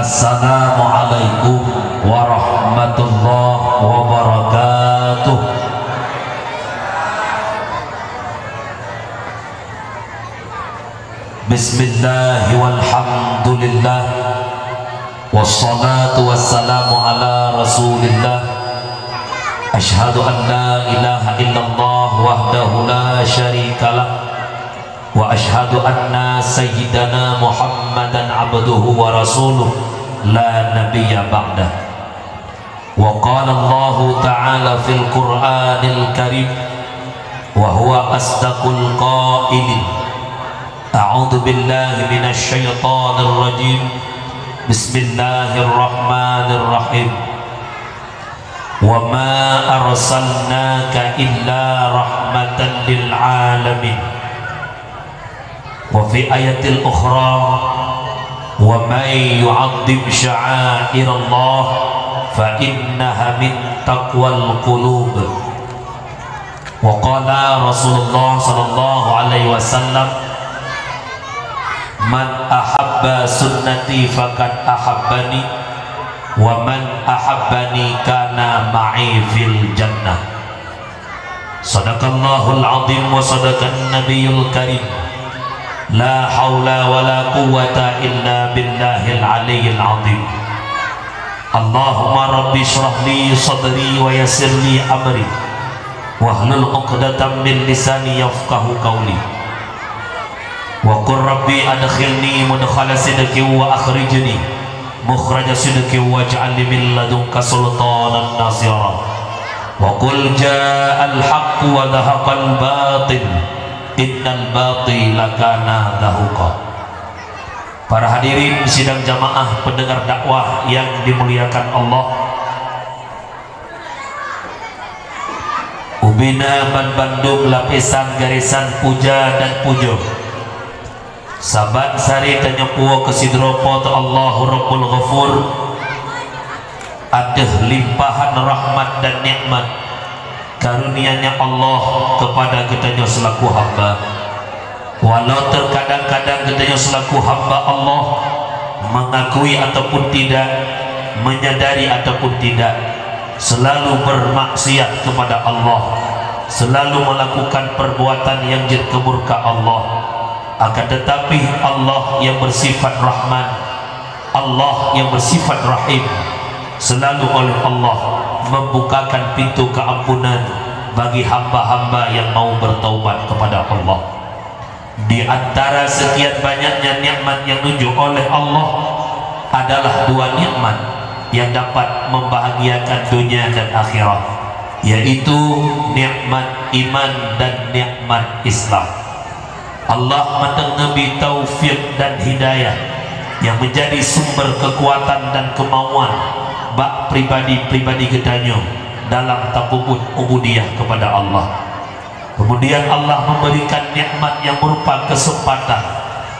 Assalamualaikum warahmatullahi wabarakatuh. Bismillahi walhamdulillah, wassalatu wassalamu ala rasulillah. Ashhadu an la ilaha illallah wahdahu la syarikalah, wa ashhadu anna sayyidana Muhammadan abduhu wa rasuluh la nabiyya ba'dah. Wa qala Allah ta'ala fil Qur'anil Karim wa huwa asdaqul qailin. A'udzu billahi minasy syaithanir rajim. Bismillahirrahmanirrahim. Wa ma arsalnaka illa rahmatan lil alamin. Wa fi ayatil ukhra wa may yu'azzim sya'airallah fa innaha min taqwal qulub. Wa qala Rasulullah sallallahu alaihi wasallam, man ahabba sunnati faqad ahabbani wa man ahabbani kana ma'i fil jannah. Sadaqallahul azim wa sadaqan nabiyul karim. La haula wa la quwwata illa billahil aliyyil azim. Allahumma rabbi shrah li sadri wa yassir li amri wahlul 'uqdatam min lisani yafqahu qawli. Wa qur rabbi adkhilni mudkhala sidqin wa akhrijni mukhraja sidqin waj'al li min ladunka sultanan nasira. Wa qul ja'al haqqu wa dhahaqal batil innal batila kana zahuqa. Para hadirin sidang jamaah pendengar dakwah yang dimuliakan Allah, Ubina Ban Bandung lapisan garisan puja dan pujo, Saban Sari Tanyapuo Kesidropo Allahu Rabbul Ghafur. Aduh limpahan rahmat dan nikmat karunia-Nya Allah kepada kitanya selaku hamba. Walau terkadang-kadang kitanya selaku hamba Allah mengakui ataupun tidak, menyadari ataupun tidak, selalu bermaksiat kepada Allah, selalu melakukan perbuatan yang keburka Allah. Akan tetapi Allah yang bersifat Rahman, Allah yang bersifat Rahim, selalu oleh Allah membukakan pintu keampunan bagi hamba-hamba yang mau bertaubat kepada Allah. Di antara sekian banyaknya nikmat yang ditunjuk oleh Allah adalah dua nikmat yang dapat membahagiakan dunia dan akhirat, yaitu nikmat iman dan nikmat Islam. Allah mendengabi taufik dan hidayah yang menjadi sumber kekuatan dan kemauan bak pribadi-pribadi kitanya dalam tabubut ubudiyah kepada Allah. Kemudian Allah memberikan nikmat yang berupa kesempatan,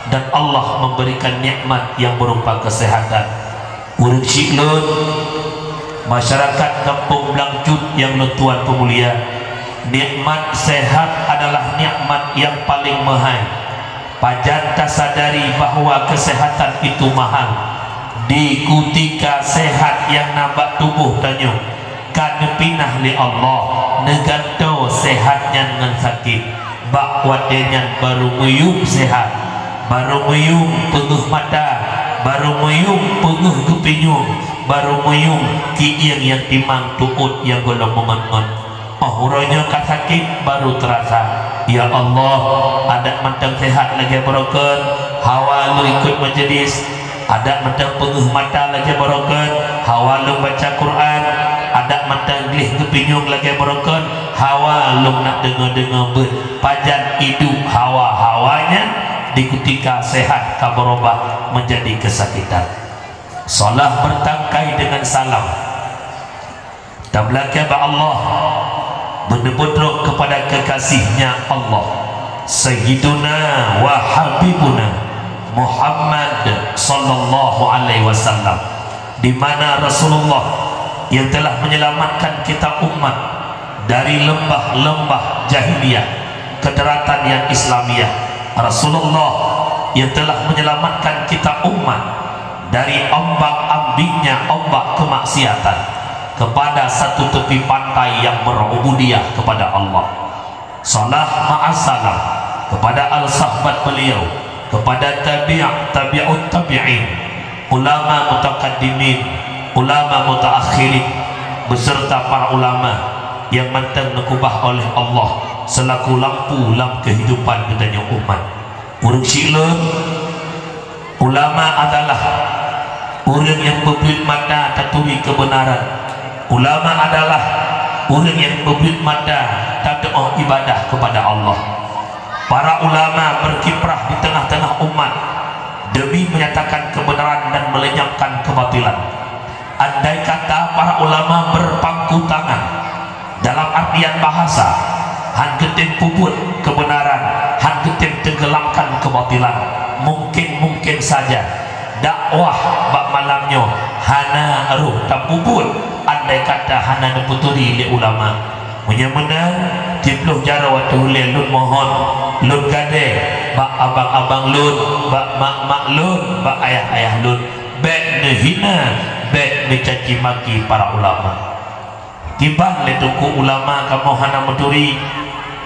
dan Allah memberikan nikmat yang berupa kesehatan. Urang Siklun, masyarakat kampung Blangcut yang tuan pemulia, nikmat sehat adalah nikmat yang paling mahal. Pajan kasadari bahwa kesehatan itu mahal. Di kutika sehat yang nambah tubuh tanyo kan pinah li Allah neganto sehatnya dengan sakit bak wadenya baru meyum sehat, baru meyum penguh mata, baru meyum penguh kepinyung, baru meyum kiing yang timang tuut yang golong mengon. Huranya kat sakit baru terasa. Ya Allah, ada mentang sehat lagi berokat, hawa lu ikut majlis, ada mentang penguh mata lagi berokat, hawa lu baca Quran, ada mentang glih kepinyung lagi berokat, hawa lu nak dengar-dengar pajan hidup hawa-hawanya di ketika sehat kabarobah menjadi kesakitan. Salah bertangkai dengan salam. Tablaka ba Allah menebudruk kepada kekasihnya Allah, Sayyiduna wa Habibuna Muhammad sallallahu alaihi wasallam, di mana Rasulullah yang telah menyelamatkan kita umat dari lembah-lembah jahiliyah ke daratan yang Islamiyah. Rasulullah yang telah menyelamatkan kita umat dari ombak-ambingnya ombak kemaksiatan kepada satu tepi pantai yang berubudiyah kepada Allah. Salah ma'asalam kepada al-sahabat beliau, kepada tabi'ut tabi'in, ulama mutakaddimin, ulama mutaakhirin, beserta para ulama yang mantan nakubah oleh Allah selaku lampu dalam kehidupan katanya umat. Urang silun, ulama adalah orang yang berbelit mata tatui kebenaran. Ulama adalah orang yang berbelit mata tadoa ibadah kepada Allah. Para ulama berkiprah di tengah-tengah umat demi menyatakan kebenaran dan melenyapkan kebatilan. Andai kata para ulama berpangku tangan dalam artian bahasa, han ketim puput kebenaran, han ketim tenggelamkan kebatilan, mungkin saja dakwah bak malamnya hana ruh tak puput. Andai kata hana neputuri li ulama menyemenang tiploh jara waktu hulil lun mohon lun gade bak abang-abang lun, bak mak-mak lun, bak ayah-ayah lun, bek nehina, bek mencaci maki para ulama. Tiba le tuku ulama kamu hana meturi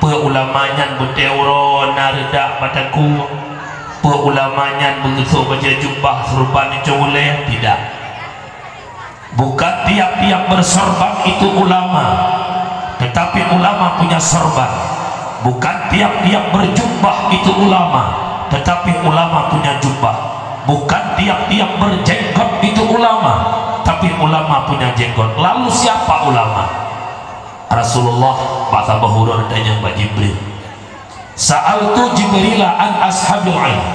pe ulamanya berteuro nareda padaku, pe ulamanya begitu baca jubah serban cewule. Tidak, bukan tiap-tiap bersorban itu ulama, tetapi ulama punya sorban. Bukan tiap-tiap berjubah itu ulama, tetapi ulama punya jubah. Bukan tiap-tiap berjenggot itu ulama, tapi ulama punya jenggot. Lalu siapa ulama? Rasulullah bahasa bahurun tanya Mbak Jibril, sa'altu Jibril an ashabil ilm.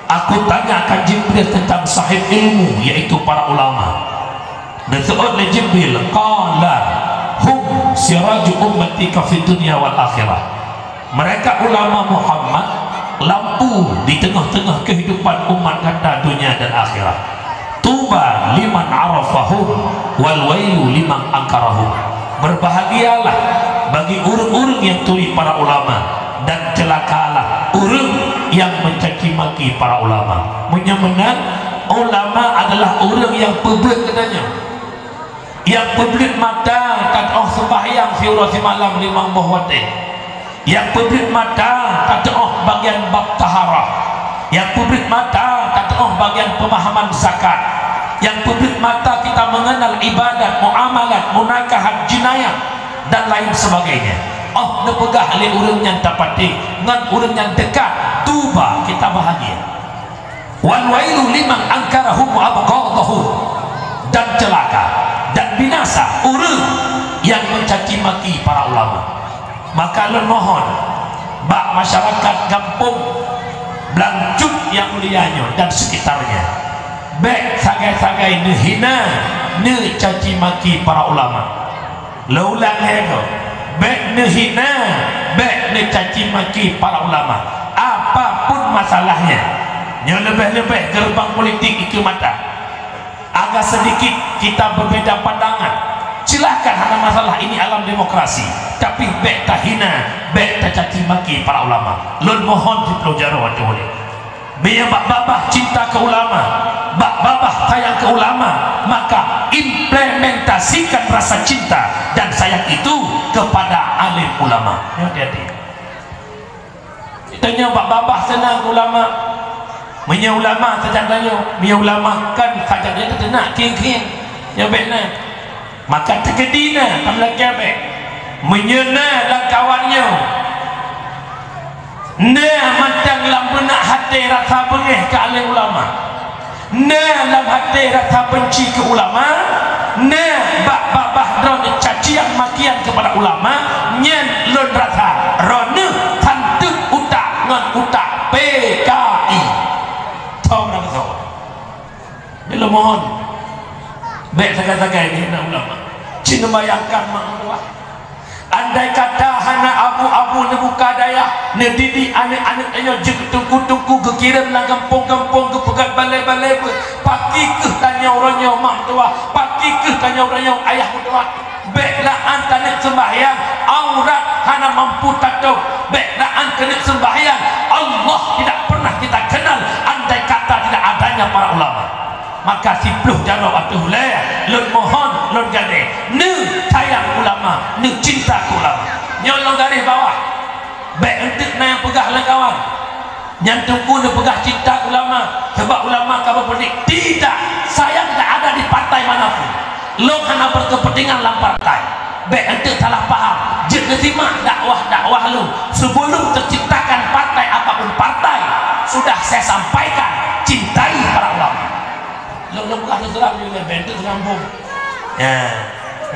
Aku tanyakan Jibril tentang sahib ilmu, yaitu para ulama. Dan oleh Jibril, qala hum siraju ummatika fid dunya wal akhirah. Mereka ulama Muhammad, lampu di tengah-tengah kehidupan umat kata dunia dan akhirat. Tuba liman arafahum wal wailu liman angkarahum. Berbahagialah bagi urung-urung yang tuli para ulama, dan celakalah urung yang mencaci maki para ulama. Menyemenang ulama adalah urung yang publik katanya, yang publik mata kat oh sembahyang siura si malam limang bohwate, yang publik mata kata oh bagian bab taharah, yang publik mata kata oh bagian pemahaman zakat, yang publik mata kita mengenal ibadat, muamalat, munakahat, jinayah dan lain sebagainya. Oh nepegah oleh urang yang dapati ngan urang yang dekat, tuba kita bahagia. Wal wailu liman angkarahum wa abghadahum, dan celaka dan binasa urang yang mencaci maki para ulama. Maka lun mohon bak masyarakat kampung Blancut yang mulianya dan sekitarnya, bek sagai-sagai nehina ne caci maki para ulama. Laulang hego bek nehina, bek ne caci maki para ulama, apapun masalahnya. Yang lebih-lebih gerbang politik itu mata agak sedikit kita berbeda pandangan, silahkan, ada masalah ini alam demokrasi, tapi bek tahina, bek caci maki para ulama. Lun mohon di pelajara waktu ini biar bak babah cinta ke ulama, bak babah sayang ke ulama, maka implementasikan rasa cinta dan sayang itu kepada alim ulama. Hati-hati. Tanya bak babah senang ulama, punya ulama terjangkanya, punya ulama kan sajak dia ternak king-king ya benar. Maka terkedina tamlah kiabe menyena lang kawannya nah matang lam benak hati rasa bengih ke alim ulama, nah lam hati rasa benci ke ulama, nah bak dron cacian makian kepada ulama, nyen lon rasa rone tantut utak ngan utak PKI tahu nak tahu. Bila mohon baik sagai-sagai ini nak ulama cina bayangkan mak Allah, andai kata hana abu-abu ne buka daya ne didi anak-anak ayo je tungku-tungku ke kirim lah kampung-kampung ke pegat balai-balai paki ke tanya orangnya mak tua, paki ke tanya orangnya ayah tua, baiklah antanek sembahyang aurat hana mampu tato, baiklah antanek sembahyang Allah tidak pernah kita kenal andai kata tidak adanya para ulama. maka 10 jaro atuh le lun mohon lun gade nu sayang ulama nu cinta ke ulama nyolong garis bawah baik entuk na yang pegah lah kawan yang tunggu nu pegah cinta ulama sebab ulama kamu penting tidak saya tidak ada di partai manapun lo hanya berkepentingan dalam partai baik entuk salah paham jangan simak dakwah lu sebelum terciptakan partai apapun partai sudah saya sampaikan cintai para ulama lo bukan terserah juga bentuk sambung ya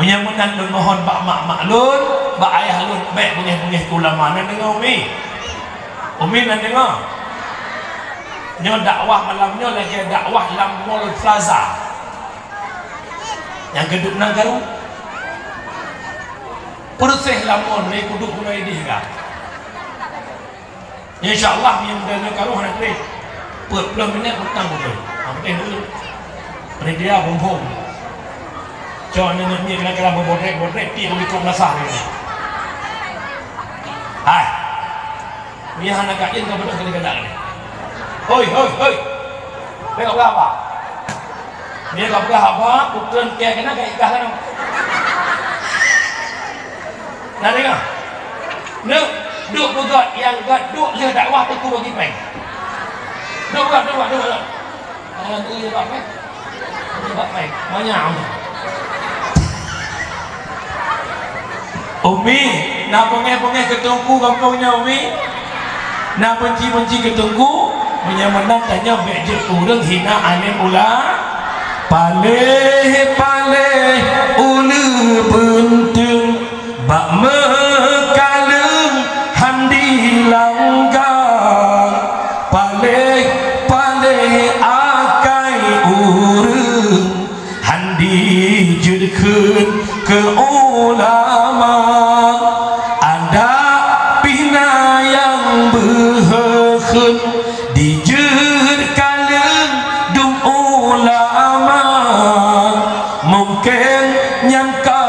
menyampaikan lun mohon bak mak lun bak ayah lun baik bengih-bengih ulama nan dengar umi nan dengar nyo dakwah malamnya lagi dakwah dalam Mall Plaza yang gedung Nagaru persih lamun ni kudu mulai dihga insyaallah yang dana karuh nak ni belum minit hutang betul penting dulu dia bom cho nên ni kena kena bodrek ti di kom lasah ni hai ni hana kain kau betul kena ni hoi kau apa ni kau apa putrun ke kena ke ikah kan nah dengar duk begat yang duk le dakwah tu bagi peng duk tu je bak peng banyak umi nak pengeh ketunggu kampungnya umi nak benci ketunggu menyamanang tanya beje urang hina alim ula paleh ulu bentung bak mekaleng handi langgang paleh akai urang handi judkeun ke ulama ada pina yang beheun dijeur kaleng dum ulama mungkin nyangkam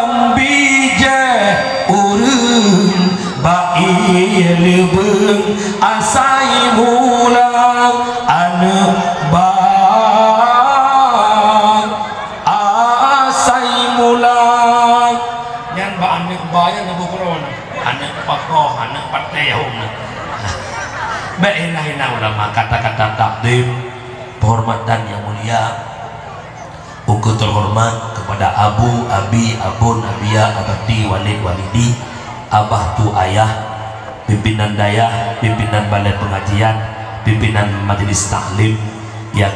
lebeng asai mulang anak bang asai mulang yang ba anak bayan abu corona anak pakoh anak patehum baik ulama kata-kata takdim penghormatan yang mulia ukut terhormat kepada abu abi abun abia abati walid walidi abah tu ayah pimpinan dayah pimpinan balai pengajian pimpinan majelis taklim yang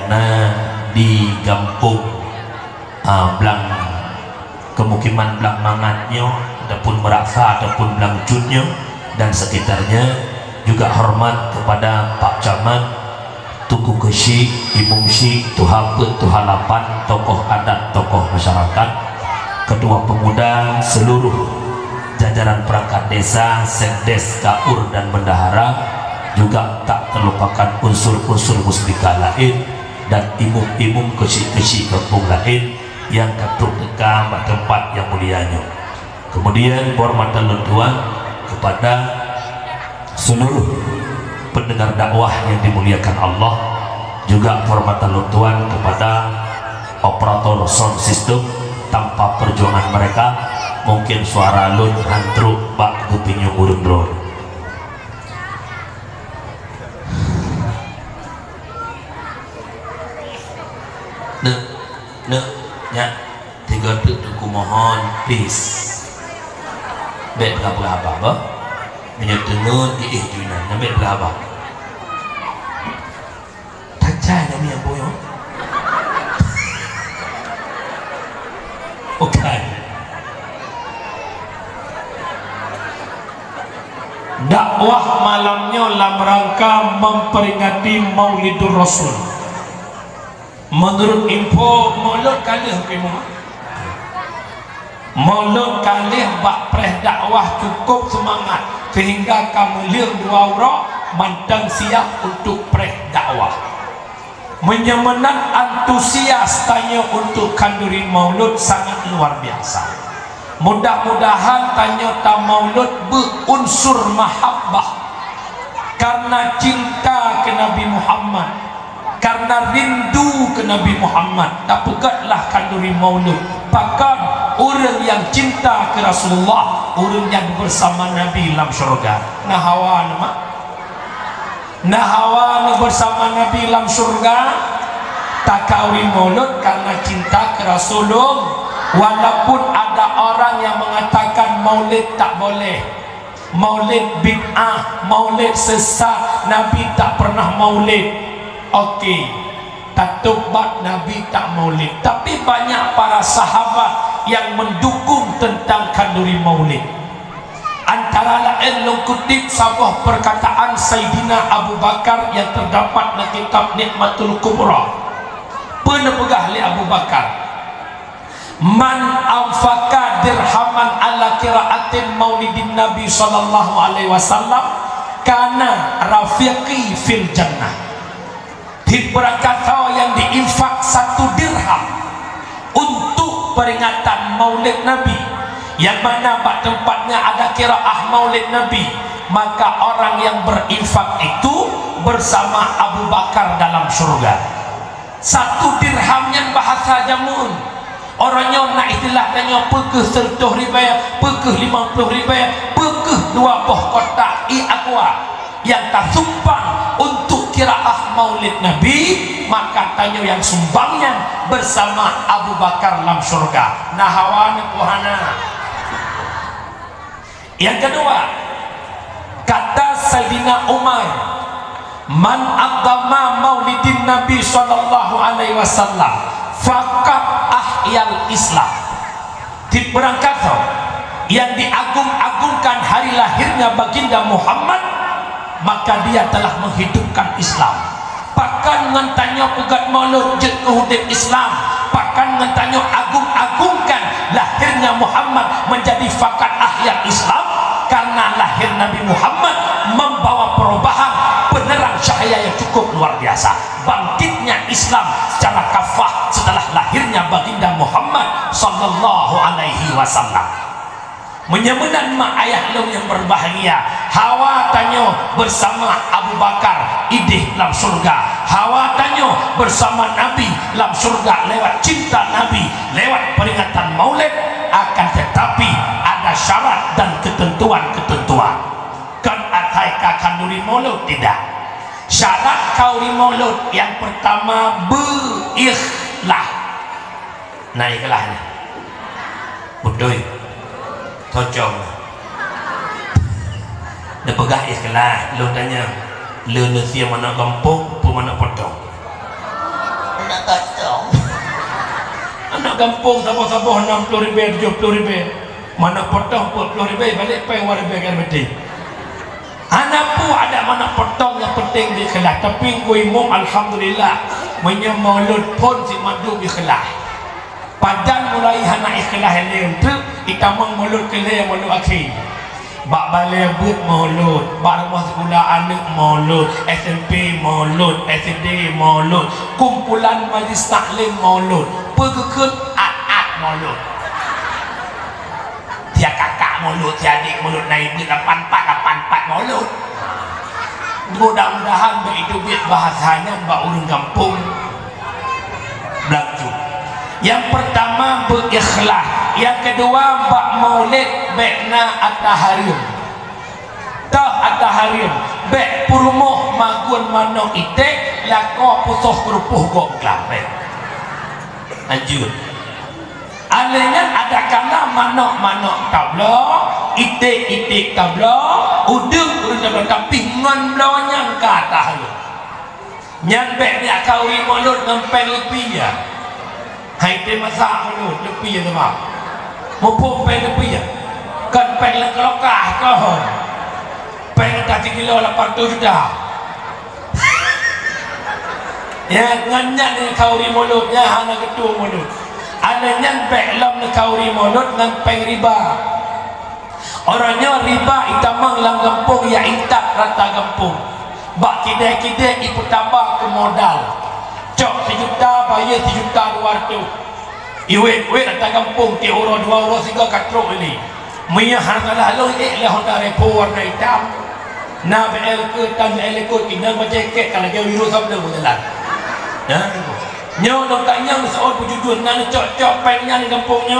di kampung belang kemukiman belang mangatnya ataupun merasa ataupun belang junnya dan sekitarnya juga hormat kepada Pak Camat Tuku Kesi Imum Si Tuhapet Tuhalapan tokoh adat tokoh masyarakat ketua pemuda seluruh jajaran perangkat desa, sekdes, kaur dan bendahara juga tak terlupakan unsur-unsur musbika lain dan imum-imum kesi-kesi kampung lain yang katruk dekam tempat yang mulianya. Kemudian penghormatan tuan kepada seluruh pendengar dakwah yang dimuliakan Allah, juga penghormatan tuan kepada operator sound system. Tanpa perjuangan mereka mungkin suara lun hantruk bak kupingnya urung drone. Ya, tiga tuku mohon please. Bet berapa? Menyetengun di junan, bet berapa? Tak cai nama yang boyong. Okay. Dakwah malamnya dalam rangka memperingati Maulidur Rasul. Menurut info Maulud kalih Maulud kalih bak preh dakwah cukup semangat sehingga kamu liang dua orang mandang siap untuk preh dakwah. Menyemenang antusias tanya untuk kandurin maulud sangat luar biasa. Mudah-mudahan tanya ta maulud berunsur mahabbah karena cinta ke Nabi Muhammad, karena rindu ke Nabi Muhammad. Tak pegatlah kanduri maulud. Bahkan orang yang cinta ke Rasulullah, orang yang bersama Nabi dalam syurga. Nah hawa nama, nah hawa bersama Nabi dalam syurga. Tak kauri maulud karena cinta ke Rasulullah. Walaupun ada orang yang mengatakan maulid tak boleh, maulid bid'ah, maulid sesat, Nabi tak pernah maulid. Okey, tak tobat Nabi tak maulid. Tapi banyak para sahabat yang mendukung tentang kanduri maulid. Antara lain kutip sebuah perkataan Sayyidina Abu Bakar yang terdapat dalam kitab Nikmatul Kubra. Penepegah oleh Abu Bakar, man anfaqa dirhaman ala qiraatin maulidin Nabi sallallahu alaihi wasallam kana rafiqi fil jannah. Berkata yang diinfak 1 dirham untuk peringatan maulid Nabi, yang mana pada tempatnya ada qiraah maulid Nabi, maka orang yang berinfak itu bersama Abu Bakar dalam surga. 1 dirham yang bahasa jamun. Orangnya nak istilah tanya pekeh 100 ribu, pekeh 50 ribu, pekeh 2 buah kotak aqua yang tak sumbang untuk qiraah maulid Nabi, maka tanya yang sumbangnya bersama Abu Bakar dalam surga. Nah hawana puhana. Yang kedua, kata Sayyidina Umar, man agama maulidin Nabi sallallahu alaihi wasallam faqat ahyal Islam. Diberangkatkan yang diagung-agungkan hari lahirnya baginda Muhammad, maka dia telah menghidupkan Islam. Bahkan ngentanya pegat maulud je kehudip Islam, bahkan ngentanya agung-agungkan lahirnya Muhammad menjadi fakat ahyal Islam, karena lahir Nabi Muhammad membawa perubahan, penerang cahaya yang cukup luar biasa. Bangkitnya Islam secara kafah setelah lahirnya baginda Muhammad sallallahu alaihi wasallam. Menyemenan mak ayah long yang berbahagia, Hawa tanya bersama Abu Bakar idih dalam surga. Hawa tanya bersama Nabi dalam surga lewat cinta Nabi, lewat peringatan maulid. Akan tetapi ada syarat dan ketentuan-ketentuan. Kan ataika kanduri maulud tidak. Syarat kauri maulud yang pertama berikhlas. Nah ikhlas ni betul tocong dia pegah ikhlas. Lu tanya lu nusia mana kampung pun mana potong anak kacau anak kampung sabar-sabar 60 ribu 70 ribu, mana potong 40 ribu balik pay ribu kan betul. Anak pun ada mana potong, yang penting di ikhlas. Tapi gue imam alhamdulillah menyemaulud pun si madu ikhlas. Padan mulai anak ikhlas yang tu kita maulud kele maulud akhir. Bak balai but maulud, bak rumah sekolah anak maulud, SMP maulud, SD maulud, kumpulan majlis taklim maulud, pergekut at maulud. Dia kakak maulud, dia adik maulud, naik but 84 maulud. Mudah-mudahan begitu bit bahasanya bak urang kampung berlaku. Yang pertama berikhlas, yang kedua bak maulid bekna ataharim. Tak ataharim bek purumuh magun mano itek lako pusoh kerupuh gok klape. Lanjut. Alenya ada kala manok-manok tablo, itik-itik tablo, udung tablo, tapi ngon blonyang kata lu. Nyan bek ni akauri maulud ngempeng lepi ya. Hai te masak maulud lepi ya sama. Mumpung peng lepi ya. Kan peng le kelokah kohon. Peng tak 3 kilo 800 juta. Ya nganyan ni akauri mauludnya hana ketua maulud. Ada nyanpek lam nekauri maulud ngampeng riba. Orangnya riba itamang lang kampung ya intak rata kampung. Bak kidai-kidai ipu tambah ke modal. Cok 1 juta bayar 1 juta 200. Iwet rata kampung 3 euro 2 euro 3 katrok ini. Mia harga lalu lah honda repo warna hitam. Na BL ke tan BL ke kena macam kek kalau dia biru sabda berjalan. Ya, nyo dong tanya soal bujujur nang cok-cok pennya di kampungnya.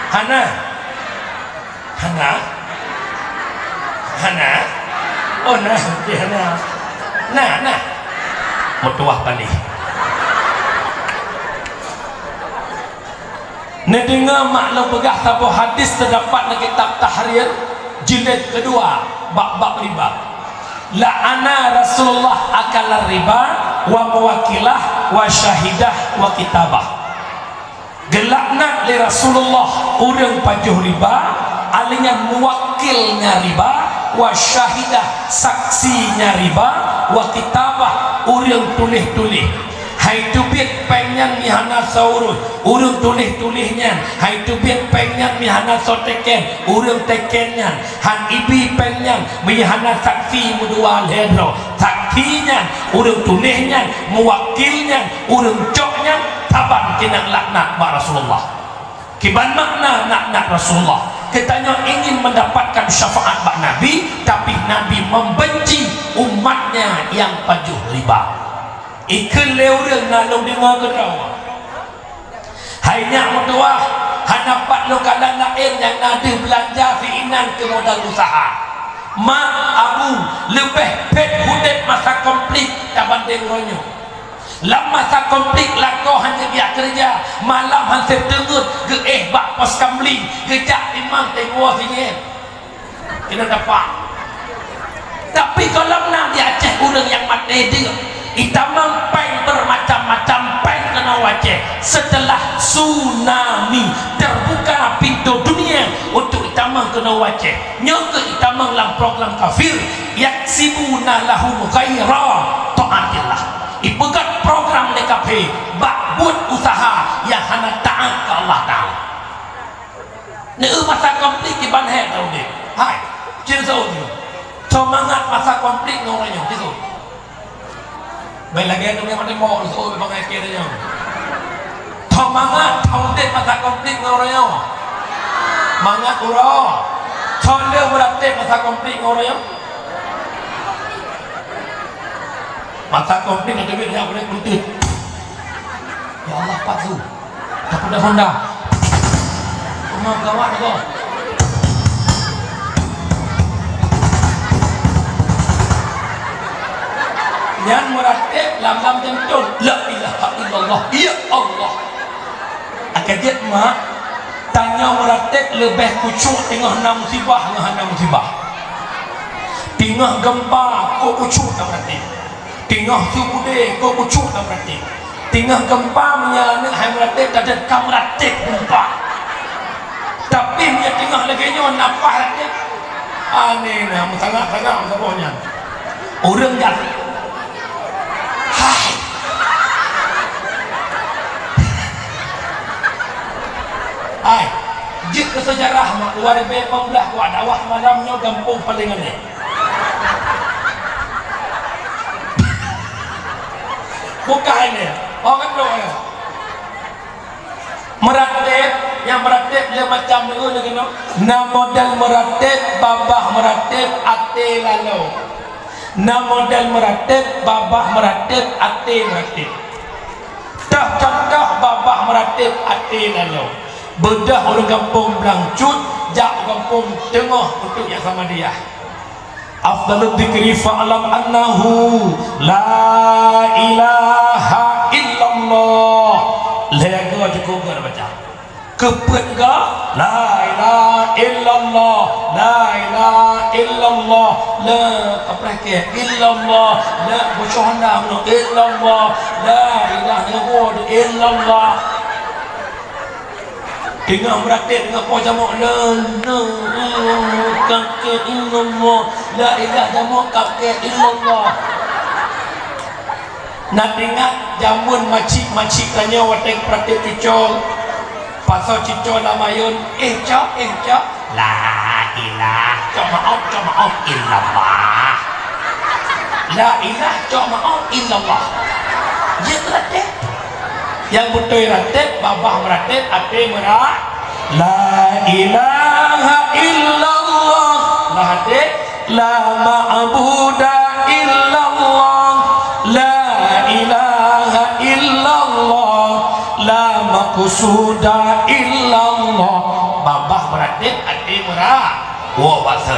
Hana. Hana. Hana. Oh nah, dia nah. Nah. Mutuah kali. Nedengar maklum pegah tabuh hadis terdapat dalam kitab Tahrir jilid kedua bab riba. La'ana Rasulullah akal riba wa muwakilah wa syahidah wa kitabah. Gelakna li Rasulullah urang pajuh riba, alinya muwakilnya riba, wa syahidah saksinya riba, wa kitabah urang tulis-tulis. Hai tubit pengen mihana saurus urang tulis-tulisnya. Hai tubit pengen mihana soteken urang tekennya. Han ibi pengen mihana saksi mudua ledro saksinya urang tulisnya mewakilnya urang coknya taban kena laknat mak Rasulullah. Kiban makna laknat Rasulullah, katanya ingin mendapatkan syafaat mak Nabi, tapi Nabi membenci umatnya yang pajuh riba. Ikan leurang nalung dengar kedawa. Hanya mutuah hanapat lo kadang lain yang nada belanja fiinan ke modal usaha. Mak abu lebih pet hudet masa komplit tabanding ronyo. Lam masa komplit lako hanya dia kerja malam hansip tengut ke bak pos kamling kejak imam tengok sini kena dapat. Tapi kalau nak dia Aceh orang yang mati dia itamang peng bermacam-macam peng kena wajah. Setelah tsunami terbuka pintu dunia untuk itamang kena wajah. Nyoke itamang dalam program kafir yaksibuna lahum ghaira ta'atillah. Ipegat program DKP bak buat usaha yang hanya taat ke Allah Ta'ala. Neu masa konflik di banhai tau dia. Hai, cerita tu. Semangat masa konflik ngorangnya gitu. Baik lagi ada yang mau so bang akhirnya. Semangat tahun dek masa konflik ngorangnya. Mangat uro. Conde berarti masa konflik ngorangnya. Masa konflik ada duit yang boleh kultur. Ya Allah Pak Zu. Tak ada Honda. Rumah gawat kau. Yang meratib lam jantun la ilaha illallah ya Allah. Akajet mak tanya meratib lebih kucuk tengah enam musibah dengan enam musibah. Tengah gempa kau kucuk tak meratib. Tengah subude kau kucuk tak meratib. Tengah gempa menyalana hai meratib tak ada kau meratib gempa. Tapi punya tengah lagi nyon nafas meratib. Aneh nak sangat-sangat semuanya. Orang jatuh. Hai, jik ke sejarah mak luar biasa pembelah kuat dakwah malamnya gampung paling aneh. Bukan ini, orang tu ya. Meratib, yang meratib dia macam ni lagi no. Nama model meratib, babah meratib, ate lalu. Nama model meratib, babah meratib, ate meratib. Dah contoh babah meratib, ate lalu. Bedah orang kampung Belangcut, jak kampung tengah untuk yang sama dia. Afdalul dzikri fa'lam annahu la ilaha illallah. Lega cukup gak baca. Kepet gak? La ilaha illallah, la ilaha illallah, la apa ke? Illallah, la busyahna illallah, la ilaha illallah. Tengah meratib dengan kau jamak la ilaha illallah, la ilaha jamak kakek illallah. Nak dengar jamun macik-macik tanya watek praktik cucol pasal cucol lamayun cok la ilaha cok maaf illallah, la ilaha cok maaf illallah. Dia meratib yang betul ratib, babah meratib, ate merat la ilaha illallah, la hatib la ma'buda illallah, la ilaha maqsuda illallah. Babah beradik adik merah. Wah bahasa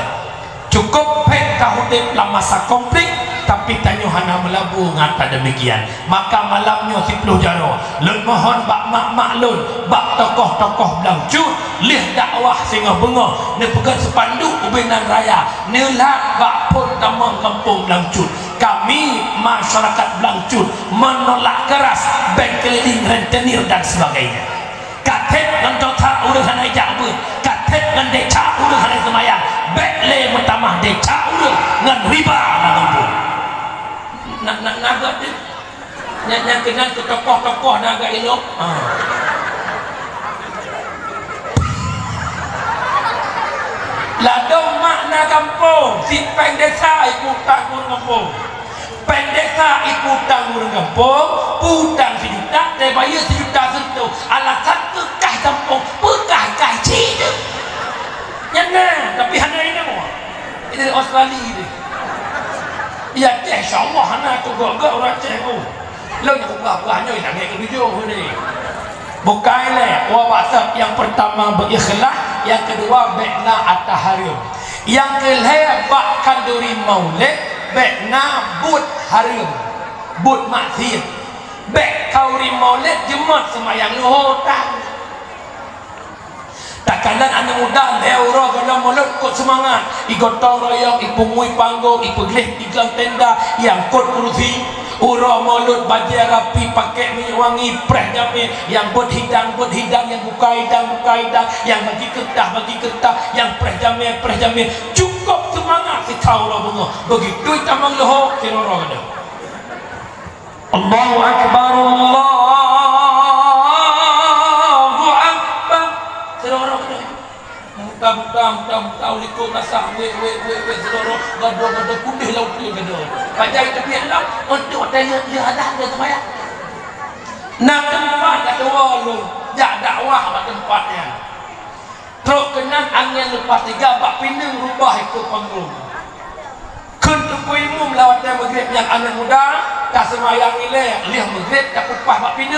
cukup pek kahudip dalam masa konflik, tapi tanyo hana melabu ngata demikian. Maka malamnya 10 jaro lun mohon bak mak lun bak tokoh-tokoh belangcut lih dakwah singa bengo ne pegat sepanduk ubinan raya nelat bak pun tamang kampung belangcut. Kami masyarakat belangcut menolak keras bank keliling rentenir dan sebagainya. Katet ngan jota urang hanai jabu, katet ngan deca urang hanai semayang, bekle mentamah deca urang ngan riba nang kampung. Naga dia nyanyi kenal ke tokoh-tokoh naga elok. Ladong makna kampung si peng desa ibu tanggung kampung, peng desa ibu tanggung kampung, putang sejuta dia bayar sejuta sentuh. Alasan kekah kampung pekah kaji tu nyana, tapi hana ini mau ini dari Australia ni. Ya teh insya-Allah hana tu gak orang teh tu. Lo yang buah-buahnya nak naik ke tujuh ni. Bukan le, wabasat yang pertama berikhlas, yang kedua bekna at-tahrim. Yang kelima bak kanduri maulid, bekna bud harim. Bud maksiat. Bek kauri maulid jemat semayang luhutan. Takalan anak muda leura kalau mulut kok semangat igotong royong ipungui panggung ipegleh tigang tenda yang kot kursi ura mulut baju rapi pakai minyak wangi preh jamin yang buat hidang yang buka hidang yang bagi kertas yang preh jamin cukup semangat si kau lah bunga begitu tamang loho kiroro kada Allahu Akbar mudah likut masak we seluruh gado kudih laut tu gado pajai tu biar laut untuk tanya dia ada semayang nak tempat kata walu jak dakwah kat tempatnya teruk kenan angin lepas 3 bak pinang rubah ikut panggung kuntu kuimum lawat yang maghrib yang anak muda tak semayang ileh liah maghrib tak upah bak pinang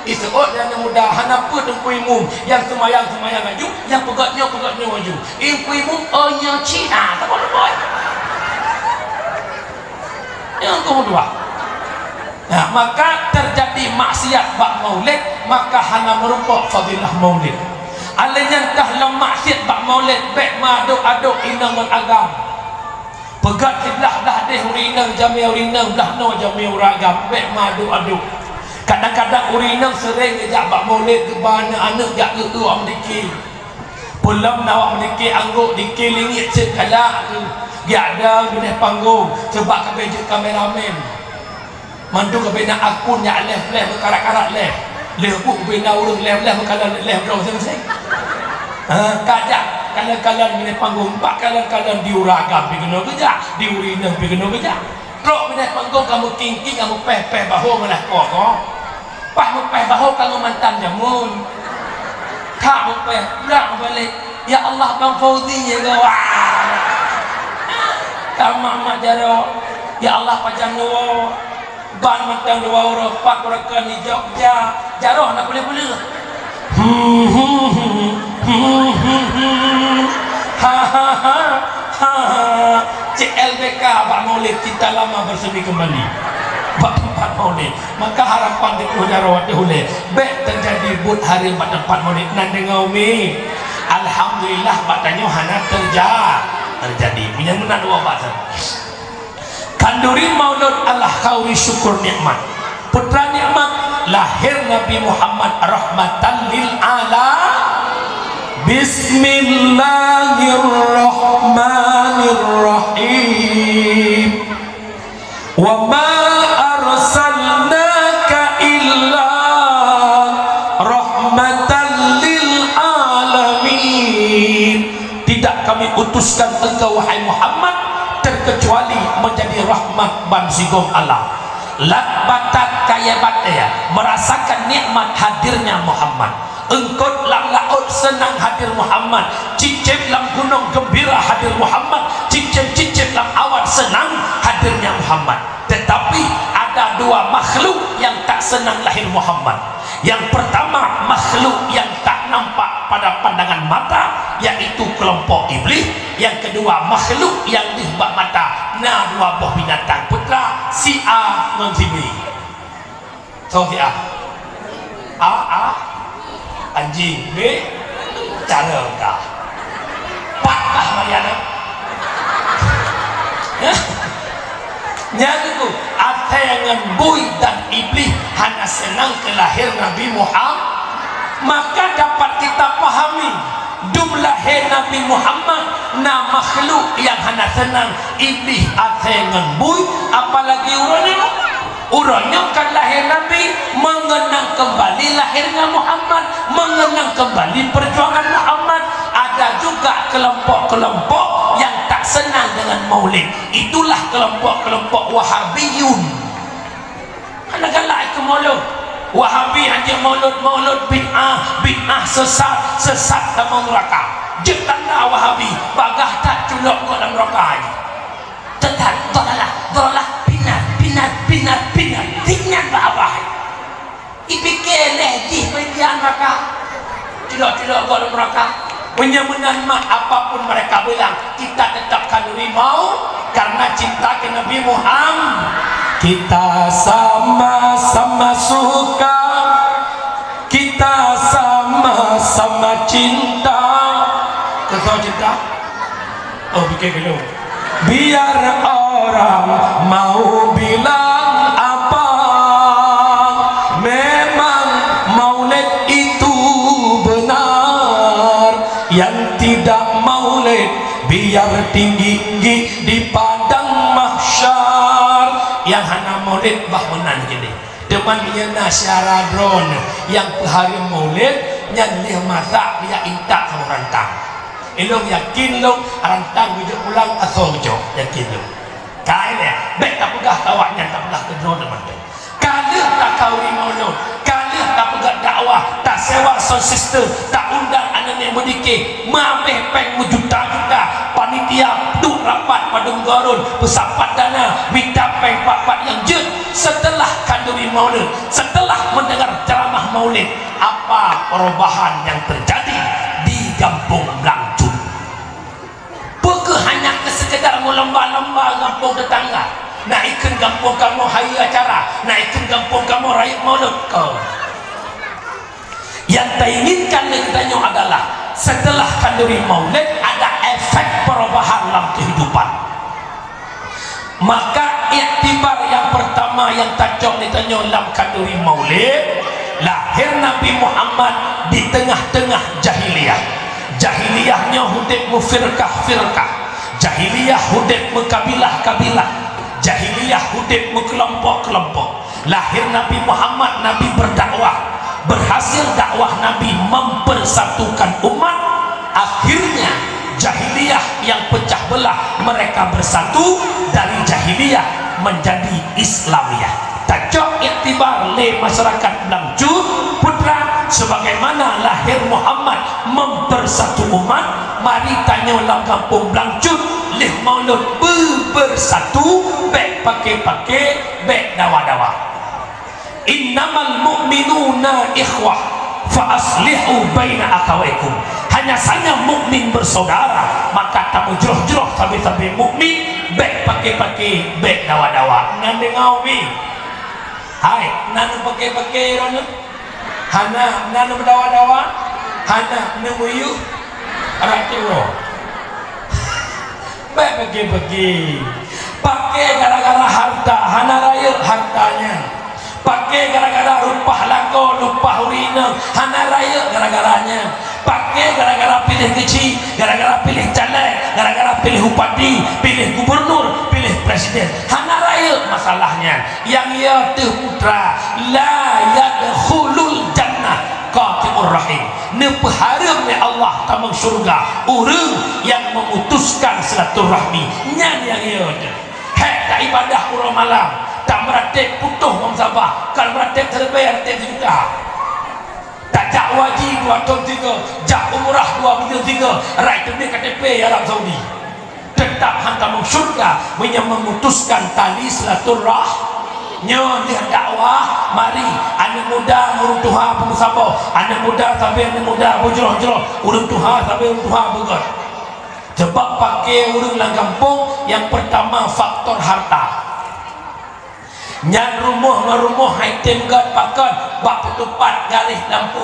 isuot yang muda hanapa tengkuimum yang semayang maju yang pegatnya maju imkuimum nya Cina tak boleh boy yang kedua nah, maka terjadi maksiat bak maulid maka hana merupakan fadilah maulid alanya tahlam maksiat bak maulid bek maduk-aduk inang agam pegat sebelah dah deh urinang jami urinang belah no jami uragam bek maduk-aduk. Kadang-kadang urinang sering ngejak bak maulid ke bana anak jak ke awak mendiki pulang awak mendiki angguk diki lingit sekalak ke dia ada di panggung sebab kebejuk kameramen mandu kebina akun yang leh berkarat-karat leh bu bina urung leh berkalat leh berapa selesai kajak kalan-kalan di panggung pak kalan-kalan diuragam digeno kejak diurinang digeno kejak teruk di panggung kamu king kamu peh bahu melah kok Pak mupeh bahu kamu mantan jamun tak mupeh berak balik ya Allah bang Fauzi ya gawah tamak mak jaro ya Allah pajang luar ban mantan luar urut pak rekan di Jogja jaro nak boleh CLBK Pak Maulid kita lama bersemi kembali tempat maulid maka harapan di Jarawat dihule baik terjadi bud hari tempat maulid nan dengau mi alhamdulillah batanya hana terjadi punya menan dua bahasa kanduri maulud Allah kauri syukur nikmat putra nikmat lahir Nabi Muhammad rahmatan lil alamin bismillahirrahmanirrahim wa ma arsalnaka illa rahmatan lil alamin tidak kami utuskan engkau wahai Muhammad terkecuali menjadi rahmat bansigong Allah lakbatat kaya bataya merasakan nikmat hadirnya Muhammad engkau laut senang hadir Muhammad cicip lam gunung gembira hadir Muhammad cicip lam awan senang hadirnya Muhammad tetapi ada dua makhluk yang tak senang lahir Muhammad Yang pertama, makhluk yang tak nampak pada pandangan mata, yaitu kelompok iblis. Yang kedua, makhluk yang dihebak mata, nah dua buah binatang putra, si A non si B. So si A anjing, B cara dah patah Mariana. Yang itu atengan bui dan iblis hanya senang kelahir Nabi Muhammad. Maka dapat kita pahami jumlahir Nabi Muhammad na makhluk yang hanya senang iblis atengan bui, apalagi urangnya kan lahir Nabi mengenang kembali lahirnya Muhammad, mengenang kembali perjuangan Muhammad. Ada juga kelompok-kelompok yang tak senang dengan maulid, itulah kelompok-kelompok Wahabiyun. Anak-anak itu maulud Wahabi aja maulud bid'ah sesat dalam neraka. Je tanda Wahabi bagah tak culok ke dalam neraka ni. Tentang dolalah pinat apa? Ipikir leh bagian neraka. Culok ke dalam neraka. Menyamanan mak apapun mereka bilang, kita tetapkan rimau karena cinta ke Nabi Muhammad. Kita sama-sama suka, kita sama-sama cinta. Kau cinta? Oh, bikin dulu. Biar orang mau bilang apa, memang maulid itu benar. Yang tidak maulid biar tinggi di padang mahsyar. Yang hana maulid bahmenan gini depan nyana syara drone yang hari maulid nyalih masak dia intak sama rantang ilong yakin long rantang wujud ulang asal wujud yakin long kaya baik tak pegah tawaknya tak pegah ke drone teman kalih tak kawin maulid kalih tak pegah dakwah tak sewa sound system tak undang anak yang berdikir mabeh peng juta-juta panitia duk rapat padung gorun pesapat dana minta peng papat yang jet. Setelah kanduri maulid, setelah mendengar ceramah maulid, apa perubahan yang terjadi di kampung Blangcut? Bukan hanya kesekedar melomba-lomba kampung tetangga, naikkan kampung kamu hari acara, naikkan kampung kamu raya maulid kau. Yang kita inginkan kita adalah setelah kanduri maulid ada efek perubahan dalam kehidupan. Maka iktibar yang pertama yang tajam ditanya dalam kanduri maulid, lahir Nabi Muhammad di tengah-tengah jahiliyah. Jahiliyahnya hudib mufirkah-firkah, jahiliyah hudib mekabilah-kabilah, jahiliyah hudib mekelompok-kelompok. Lahir Nabi Muhammad, Nabi berdakwah, berhasil dakwah Nabi mempersatukan umat. Akhirnya jahiliyah yang pecah belah mereka bersatu, dari jahiliyah menjadi Islamiyah. Tajak iktibar le masyarakat Blangcut putra sebagaimana lahir Muhammad mempersatu umat. Mari tanya dalam kampung Blangcut leh maulud bersatu, baik pakai baik dawa-dawa. Innamal mu'minuna ikhwah fa aslihu baina akhawaikum. Hanya saja mukmin bersaudara, maka tamu jeroh-jeroh sampai mukmin baik pakai baik dawa-dawa. Nande ngawi. Hai, nanu pakai rono. Hana nanu berdawa-dawa. Hana nemuyu ratiro. Baik pakai gara-gara harta, hana raya hartanya. Pakai gara-gara rupah lako, rupah urina, hana raya gara-garanya. Pakai gara-gara pilih kecil, gara-gara pilih caleg, gara-gara pilih bupati, pilih gubernur, pilih presiden, hana raya masalahnya. Yang ia putra la yadkhulul jannah qati'ur rahim. Nepaharam ni Allah tamang syurga orang yang memutuskan silaturahmi. Nyan yang ia ada. Hek tak ibadah urang malam, tak meratik putuh orang Sabah, kalau meratik terbayar tiap juta. Tak jak wajib 2 tahun 3, jak umrah 2 milion 3, right to KTP Arab Saudi. Tetap hantar surga yang memutuskan tali silaturahmi. nyo dia dakwah mari anak muda urung tuha pemusabah, anak muda sampai anak muda bujroh-jroh urung tuha sampai urung tuha begot. Sebab pakai urung lang kampung yang pertama faktor harta. Nyan rumah item gat pakan bak petupat garis lampu.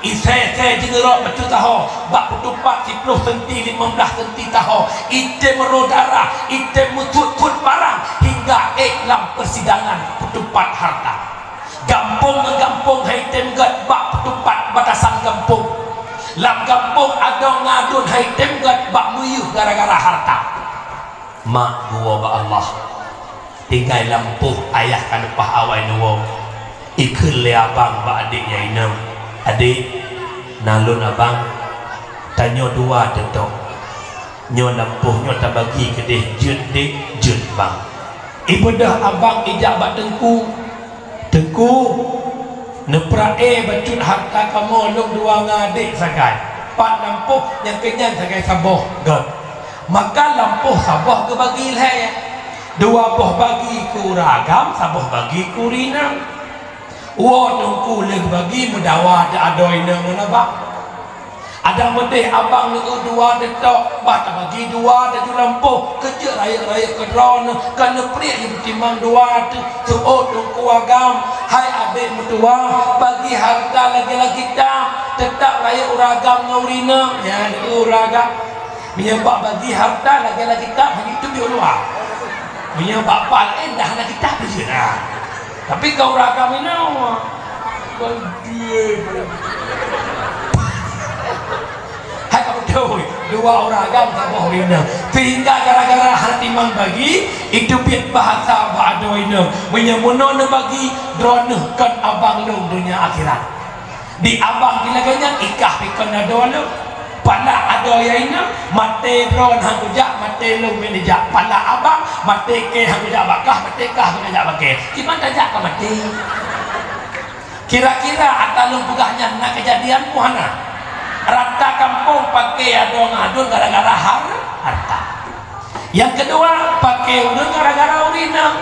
Saya jengerok betul tahu bak petupat 10 senti 15 senti tahu. Item rodara, item mutut barang hingga dalam persidangan petupat harta. Gampung ngegampung item gat bak petupat batasan gampung. Lam kampung ada ngadun item gat bak muyuh gara-gara harta. Mak gua ba Allah tinggal lampuh ayah kan pah awai nuwo ikut le abang ba adik ya inem adik nalun abang tanyo dua detok nyo lampuh nyo tak bagi ke deh jut dik jut bang ibadah abang ijak bak tengku neprae bacut harta kamu long dua ngadik sagai pat lampuh yang kenyang sagai saboh god maka lampuh saboh ke bagi leh dua boh bagi ku ragam saboh bagi ku rinang wo nungku leg bagi mudawa ada adoina menabak ada medeh abang lu dua detok bat bagi dua de lampuh kerja raya kedron kana priak yang timbang dua tu suot nungku agam hai abe mutua bagi harta lagi-lagi kita tetap raya uragam ngaurina ya uragam menyebab bagi harta lagi-lagi kita begitu biolua punya bapak dah nak kita betul lah. Tapi kau ragam ini hai kau tahu dua orang ragam sama orang ini sehingga gara-gara hati mang bagi itu biar bahasa bado ini menyemunon bagi drone kan abang lu dunia akhirat di abang dilaganya ikah pikon adolo pala ada yang mate drone hangujak mate lu menijak pala abang mate ke hangujak bakah mate kah hangujak bakeh gimana jak ke mate kira-kira atalung pegahnya nak kejadian puhana rata kampung pakai adong adun gara-gara harta yang kedua pakai urun gara-gara urina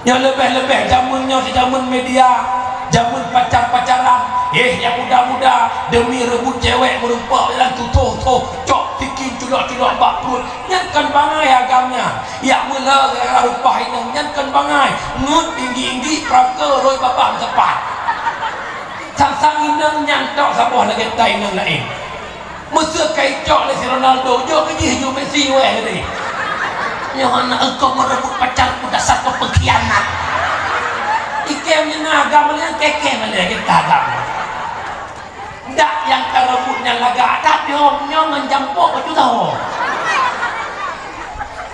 yang lebih-lebih jamunnya sejamun media jamun pacar-pacaran yang muda-muda demi rebut cewek merumpak dalam tutuh cok tikin culak-culak bak perut nyankan bangai agamnya ya mula gara-gara rupah ini nyankan bangai ngut tinggi-tinggi praka roi bapak tepat sang-sang inang nyantok sabuah lagi tak inang lain masa kai cok le si Ronaldo jo keji hiju Messi weh ni yang anak engkau merebut pacarku dasar kau pengkhianat ikemnya agama yang keke mana kita agama tak yang terebutnya laga tapi omnya menjampuk itu tahu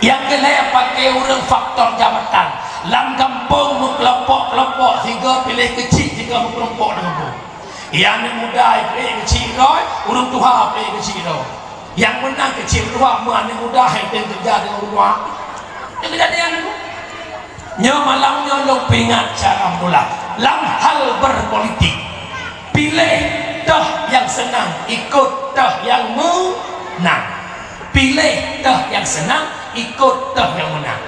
yang kelai pakai urang faktor jabatan lam kampung kelompok sehingga pilih kecil sehingga kelompok dengan kampung yang muda pilih kecil roy urang tua pilih kecil roy yang menang kecil tua mana muda yang kerja dengan rumah yang kejadian itu nyo malangnya lo pingat cara mula lam hal berpolitik pilih dah yang senang ikut dah yang menang pilih dah yang senang ikut dah yang menang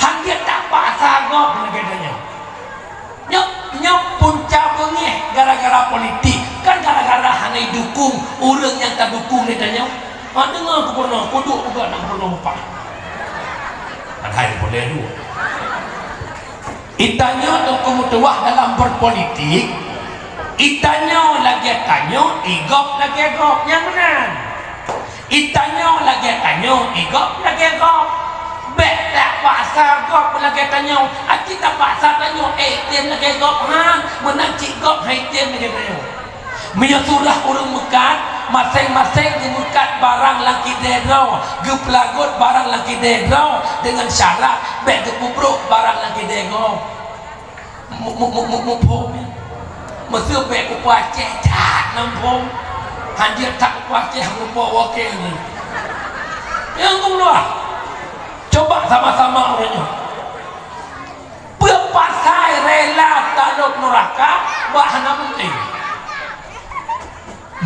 hanya tak paksa gop negadanya nyok punca bengih gara-gara politik kan gara-gara hanya dukung orang yang tak dukung negadanya dengar aku pernah kuduk juga nak pernah upah padahal boleh dua itanya untuk kemutuah dalam berpolitik itanya lagi tanya igop lagi gop yang menang itanya lagi tanya igop lagi gop bet tak paksa gop lagi tanya kita paksa tanya tim lagi gop menang cik gop tim lagi tanya menyesurah urung mekat masing-masing gemukat barang laki dedau gepelagut barang laki dedau dengan syarat bet gepubruk barang laki dedau mupuk mesti bet kuaceh tak nampung hadir tak kuaceh rupa wakil ni yang kedua coba sama-sama orangnya berpasai rela taluk neraka bahana penting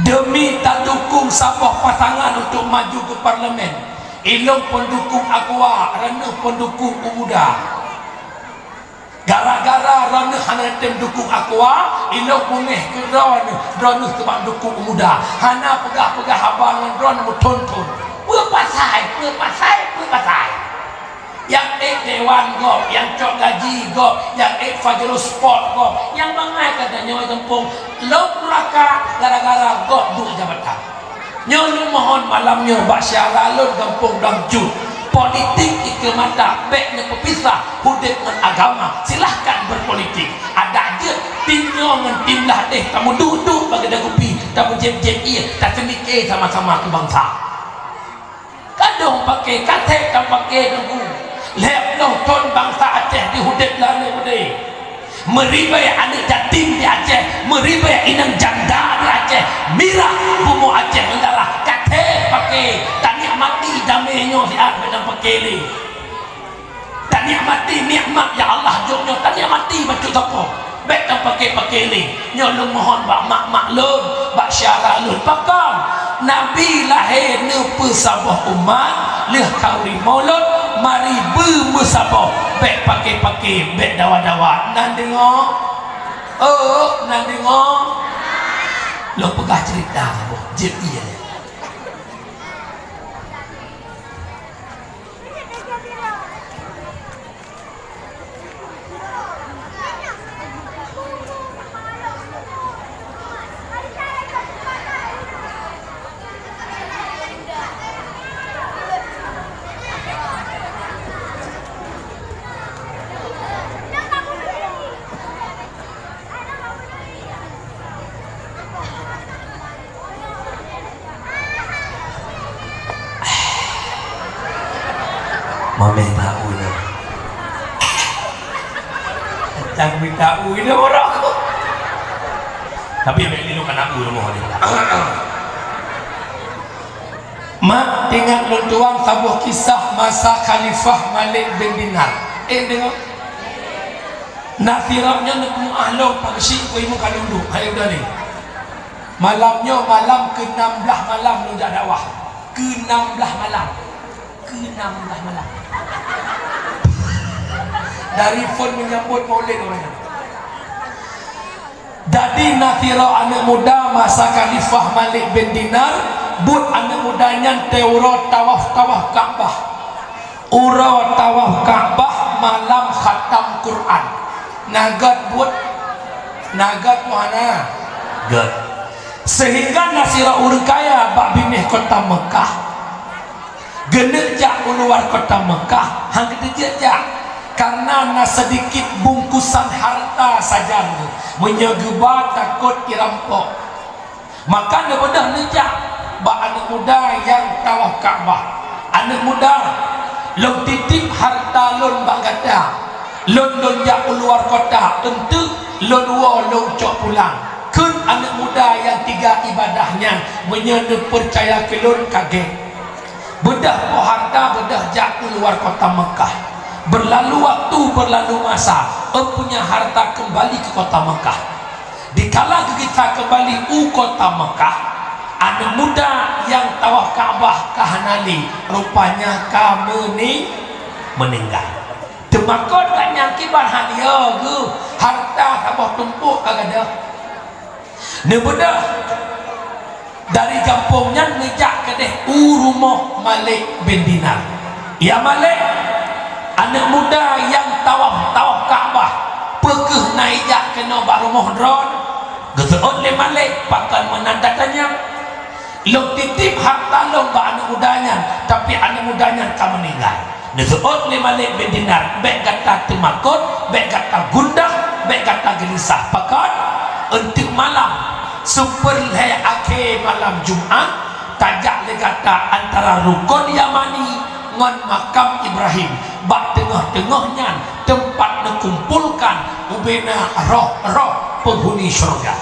demi tak dukung sabah pasangan untuk maju ke parlimen ilung pendukung Aqua Renuh pendukung Umuda gara-gara rana hana tem dukung aqua ilok bungeh ke rana sebab dukung muda hana pegah-pegah abangan rana mu tonton pasai yang dewan gop, yang cok gaji gop, yang Fajrul Sport gop, yang bangai katanya orang kampung lok neraka gara-gara gop duk jabatan. Nyolong mohon malamnya bak syarah lok kampung dan jut. Politik ikut mata baiknya pepisah hudip dengan agama. Silahkan berpolitik. Ada aja timnya dengan tim lah deh. Kamu duduk bagi dah kopi, kamu jem-jem iya, tak semikir sama-sama kebangsa. Kadang pakai katek, tak pakai nunggu. Lep nonton bangsa Aceh di hudip lalu berdeh. Meribai anak jatim di Aceh, meribai inang janda di Aceh, mirah bumbu Aceh adalah katek pakai. Tak nikmati damainya siap dengan pakai ni. Tak nikmati nikmat ya Allah joknya, tak nikmati baca apa. Baik dan pakai ni. Nyolong mohon bak mak lun, bak syarah lun pakam. Nabi lahir ne pesabah umat, leh kauri maulud, mari bermusabah. Baik pakai baik dawa-dawa. Nan dengar? Oh, nan dengar? Lo pegah cerita apa? Jep iya. Mami tahu ini. Jangan tahu ini orang. Tapi yang ini kan aku rumah ni. Mak tengok luntuang sebuah kisah masa Khalifah Malik bin Dinar. Dengar. Nasirabnya nak mu'ahluk pagsik ko imo kalunduk. Hayo dah ni. Malamnya malam ke-16 malam nu dak dakwah. Ke-16 malam. Ke-16 malam. Dari phone menyambut maulid orangnya. Jadi Nathira anak muda masa Khalifah Malik bin Dinar, but anak mudanya teuro tawaf Ka'bah. Ura tawaf Ka'bah malam khatam Quran. Nagat but nagat mana? Gak. Sehingga Nasira urkaya bak bimih kota Mekah. Genek jak keluar kota Mekah, hang kita jak. Karena na sedikit bungkusan harta saja menyegeba takut dirampok. Maka dia bedah nejak bak anak muda yang tawaf Ka'bah. Anak muda lon titip harta lon bak gada. Lon jak keluar kota untuk lon wa lon cok pulang. Kun anak muda yang tiga ibadahnya menyedep percaya ke lon kaget. Bedah po harta bedah jak keluar kota Mekah. Berlalu waktu, berlalu masa, punya harta kembali ke kota Mekah. Dikala kita kembali ke kota Mekah, anak muda yang tawaf Ka'bah kahanali, rupanya kamu ni meninggal. Temakot tak nyangkiban hadiah ke harta tambah tumpuk kagak ada. Nebedah dari kampungnya ngejak ke deh rumah Malik bin Dinar. Ya Malik, anak muda yang tawaf Ka'bah pekeh naijak kena bak rumah dron geseot le Malik pakan menandakannya lo titip harta lo bak anak mudanya, tapi anak mudanya tak meninggal. Geseot le Malik bin Dinar baik kata temakut, baik kata gundah, baik kata gelisah pakan untuk malam super le akhir malam Jumat tajak le kata antara rukun Yamani ngan makam Ibrahim bak tengah-tengahnya tempat dikumpulkan ubena roh-roh penghuni syurga.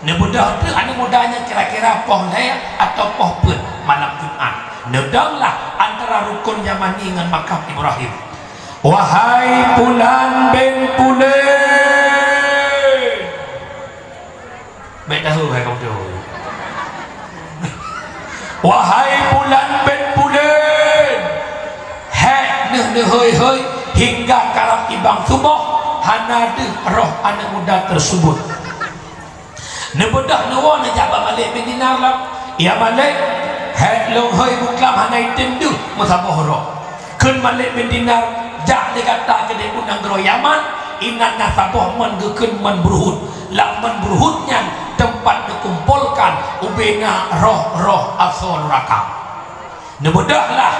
Ni mudah tu anak mudanya kira-kira poh leh atau poh pun malam Jumat. Nedanglah antara rukun Yamani dengan makam Ibrahim. Wahai Pulan bin Pulen. Baik tahu hai kamu tu. Wahai Pulan bin Pulen. Hei hingga karam ibang subuh hanada roh anak muda tersebut. Nebedah nawa na jabak Malik bin Dinar lam. Ya Malik, hai long hoi buklam hanai tim du musabah roh. Kun Malik bin Dinar jak dikata ke dia unang gero Yaman, inan nasabah man gekun man berhud. Lak man berhudnya tempat dikumpulkan ubena roh-roh asal neraka. Nebedahlah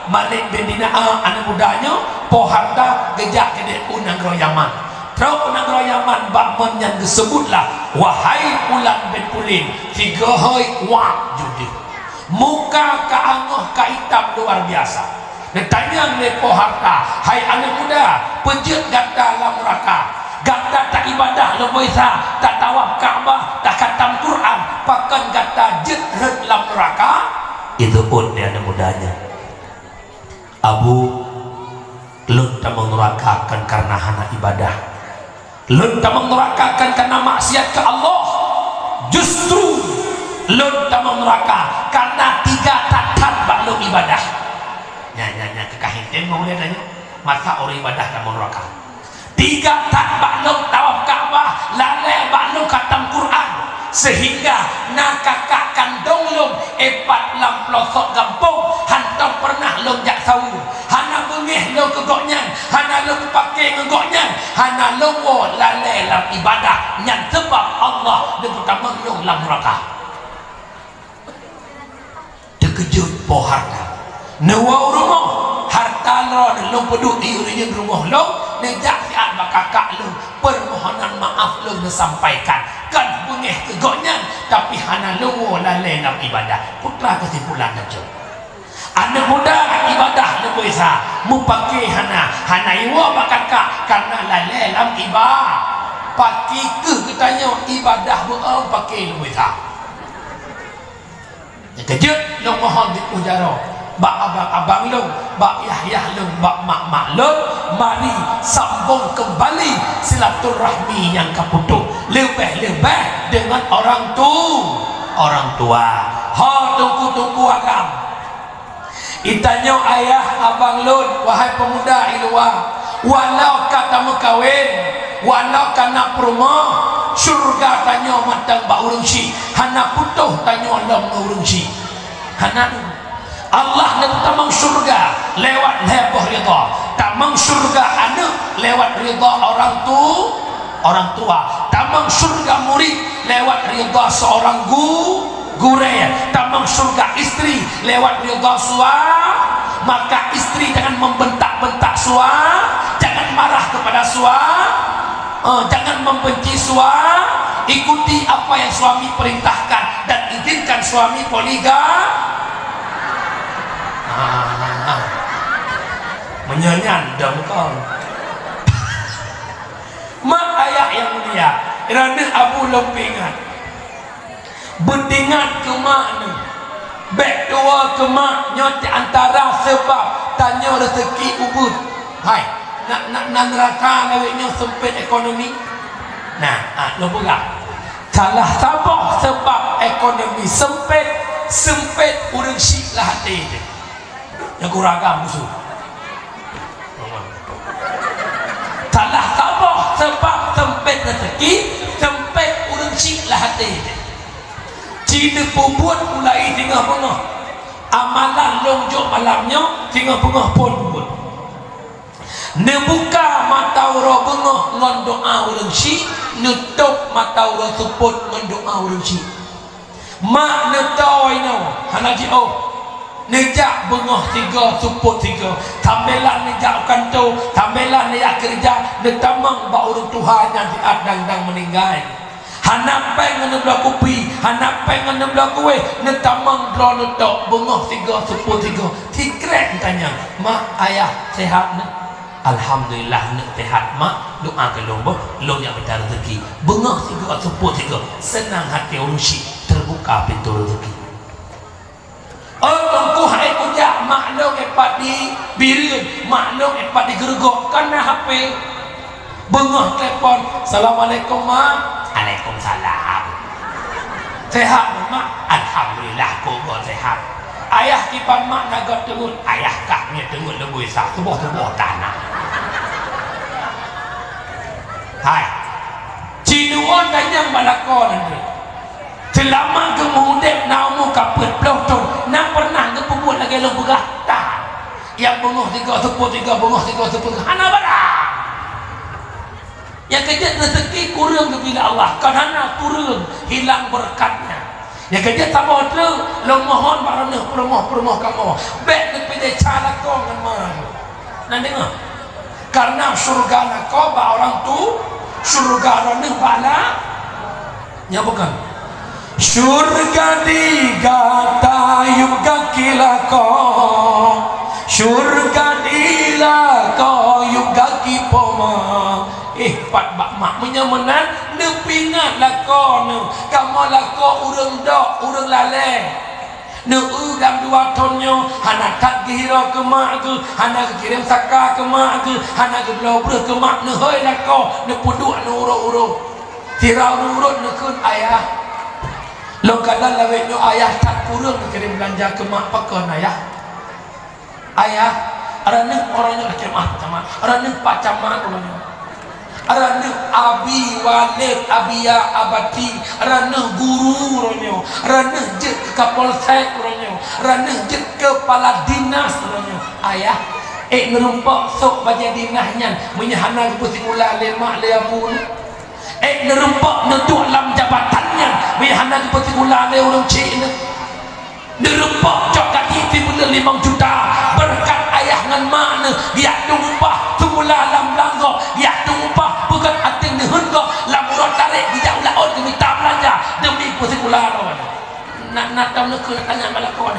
Malik bin Dinar anak mudanya poharta gejak ke dia unang gero Yaman. Terus unang gero Yaman bakman yang disebutlah wahai ulan bin Pulin tiga hoi wak judi. Muka ka angoh ka hitam luar biasa. Ditanya oleh poharta, hai anak muda, pejut gata dalam neraka. Gata tak ibadah lemoisa, tak tawaf Kaabah, tak khatam Quran, pakan gata jetret dalam neraka. Itu pun dia anak mudanya. Abu lun tak menerakakan karena hana ibadah. Lun tak menerakakan karena maksiat ke Allah. Justru lun tak meneraka karena tiga takat bakluk ibadah. Nya kekahitin mau dia tanya masa orang ibadah tak meneraka. Tiga tak bakluk tawaf Kaabah, lalai bakluk khatam Quran, sehingga nakakak kandung lung epat lam pelosok gampung hantam pernah lung jak sawu hana bengih lung kegoknya hana lung pakai ngegoknya hana lung lalai lam ibadah yang sebab Allah dia pertama lung lam neraka. Terkejut poharta nawau rumah harta lo lung peduk di urinya rumah lo nejak siat bakakak lo permohonan maaf lo disampaikan kan bengih kegoknya tapi hana lo lalai lam ibadah. Putra kesimpulan saja anak muda ibadah lo bisa mupake hana iwa bakakak karena lalai lam ibadah pakai ke katanya ibadah buau pakai lo bisa kejut lo mohon diujaro bak abang-abang lu, bak Yahya lu, bak mak-mak lu, mari sambung kembali silaturahmi yang keputus lebih-lebih dengan orang tua. Ha tunggu agam. Itanya ayah abang lu, wahai pemuda iluwa, walau kata mekawin, walau kana perumah, syurga tanya matang bak urungsi, hana putuh tanya lam urungsi, hana Allah nak tamang surga lewat heboh rida, tamang surga anak lewat rida orang tua, tamang surga murid lewat rida seorang guru, tamang surga istri lewat rida suami. Maka istri jangan membentak-bentak suami, jangan marah kepada suami, jangan membenci suami, ikuti apa yang suami perintahkan dan izinkan suami poligami. Menyanyan kau mak ayah yang mulia kerana Abu Lempingan berdingat ke mak ni bek dua ke mak nyoti antara sebab tanya rezeki ubud hai nak neraka leweknya sempit ekonomi lo pegang salah sabah sebab ekonomi sempit urang syik lah hati yang kuragam musuh salah sabah sebab sempit rezeki sempit urang syik lah hati cina pembuat mulai tinggal pengah amalan longjok malamnya tinggal pengah pun buat nebuka mata ura bengah ngon doa urang syik nutup mata ura support ngon doa urang syik mak netoi no hanaji nejak bengah tiga support tiga tambelan nejak kantor tambelan nejak kerja netamang bak urang Tuhan yang diadang-dang meninggal hanapai ngenebelah kopi hanapai ngenebelah kue netamang draw netok bengah tiga support tiga tikrek tanya mak ayah sehat ne alhamdulillah ne sehat mak doa ke lomba lo yang minta rezeki bengah tiga support tiga senang hati urang syik terbuka pintu rezeki. Tungku hai kujak maklum epat di birin maklum epat di gergok karena HP bengah telepon assalamualaikum mak waalaikumsalam sehat mak alhamdulillah kau sehat ayah kipan mak naga tengut ayah kaknya tengut lebih sah tubuh tanah hai cinuan dan yang balakon nanti selama kemudian namu kapet pelotong nak pernah ngebuat lagi lo bergata yang bengok 3 bengok 3 hana barang yang kerja rezeki kurang kepada Allah kerana turun hilang berkatnya yang kerja tambah tu lo mohon barang permoh kamu baik kepada cara kau dengan mana nak dengar karena surga nak kau orang tu surga orang bala ya bukan surga digata yuga kilako surga dilako yuga kipoma pat bak mak menyamanan nepingat lako ne kamu lako urang dok urang lale ne udam 2 tonyo hana tak gihiro ke mak ke hana kirim saka ke mak ke hana ke belau breh ke mak ne hoi lako ne puduk ne urut-urut tirau ne urut ne kun ayah lo kadang lawetnya ayah tak kurang kirim belanja ke mak pakon ayah arane orangnya laki mak sama arane pak camat orangnya arane abi walid abiya abati arane guru orangnya arane jet kapolsek orangnya arane jet kepala dinas orangnya ayah ngerumpak sok baca dinahnya menyahana pusing ulah lemak leapun ngerumpak nentuk lam jabatannya menyahana pusing ulah le orang cik ngerumpak cok kaki timbul 5 juta berkat ayah dengan mak dia tumpah semula lam langgo dia tumpah bukan ating nehun kok lam urut tarik dia ulaut demi tak belanja demi pusing ulah nak tahu nak tanya malakon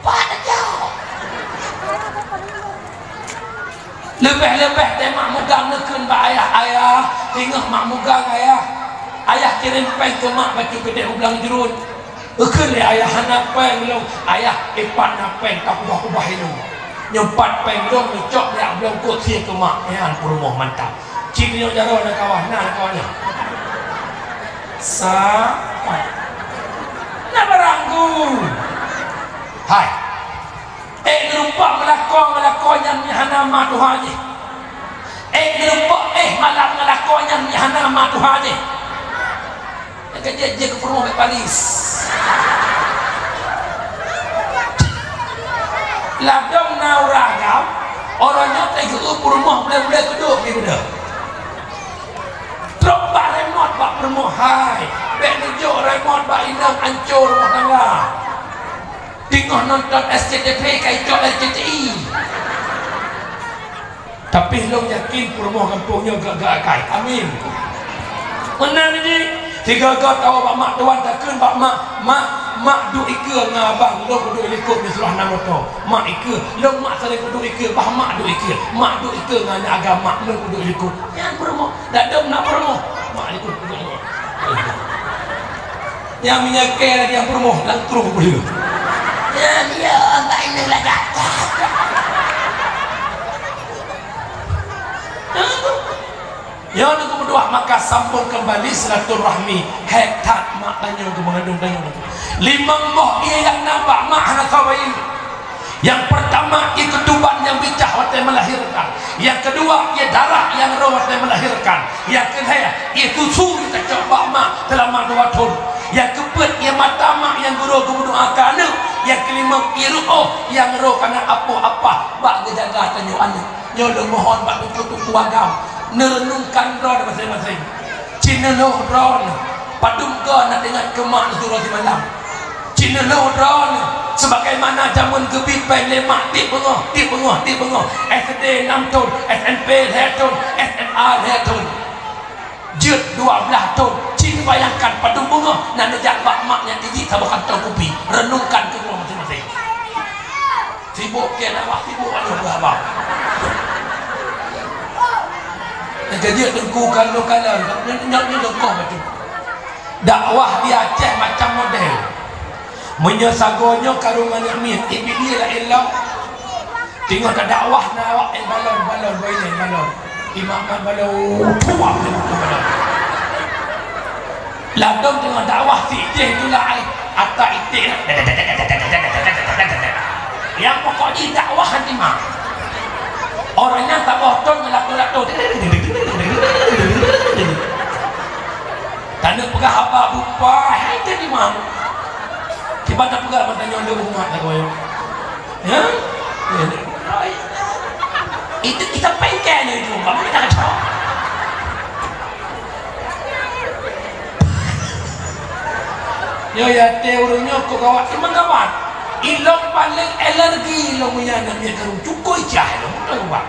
pada jauh lebih-lebih dia mak mugang nekun ba ayah tengok mak mugang ayah kirim peng ke mak bagi pedek ulang jerun ekun le ayah hana peng long ayah epat na peng tak ubah-ubah itu nyempat peng dong cok dia belum kot sia ke mak ya rumah mantap cik dia jaro nak kawan nak kawannya nak barangku hai ngerumpak melakon yang hana mak Tuhan je ngerumpak malam melakon yang hana mak Tuhan je kerja je ke rumah Paris ladang nauragam orangnya tega ke rumah boleh-boleh duduk ni benda truk bak remote bak rumah hai bek nujuk remote bak inang hancur rumah tangga tengok nonton SCTV kaitkan RCTI tapi lo yakin rumah kampungnya gak-gak amin benar ni 3 tahu bak mak tuan takkan bak mak duk ika dengan abang lo duduk ikut di seluruh nama tu mak ika lo mak sering duduk ika bah mak duduk ika mak duduk ika dengan agama lo duduk ikut yang berumah tak ada nak berumah mak ikut duduk yang menyakir lagi yang berumah langkruh boleh ya enggak ini lagi ya nak berdoa maka sambung kembali silaturahmi hektat mak tanya ke mengandung tanya 5 moh ia yang nampak mak hana kawain yang pertama ia ketuban yang bicah waktu melahirkan yang kedua ia darah yang roh waktu melahirkan yang ketiga ia susu kita coba mak selama 2 tahun yang keempat ia mata mak yang guru berdoakan yang kelima ia roh yang roh karena apa-apa bak jaga tanya anak nyolo mohon bak tutup agam merenungkan roh masing-masing cina loh roh padum ke nak dengar kemak surah di malam cina loh roh sebagaimana zaman gebit pen lemak di bengah SD 6 tahun SMP 2 tahun SMA 2 tahun jut 12 tahun cina bayangkan padum bunga nak nejak bak mak yang tinggi sama kantong kopi renungkan ke roh masing-masing sibuk ke nak wak sibuk ada berapa jadi tengkukan lokalan nyok-nyok dengkau macam dakwah di Aceh macam model menyesagonya karungan amin ibi dia lah elam tengok tak dakwah nak awak balon boiling balon imaman balon tuak balon ladong tengok dakwah si ijeh itulah atak itik yang pokoknya dakwah nanti mak orangnya tak boton ngelak-ngelak tu Tanda pegah apa bupa hai tadi mau kita tak pegah bertanya dia umat tak kau ya itu kita pengen itu bang kita kacau ya teorinya kau kawat emang kawat ilong paling alergi ilong punya namanya kerung cukup cah ilong betul bang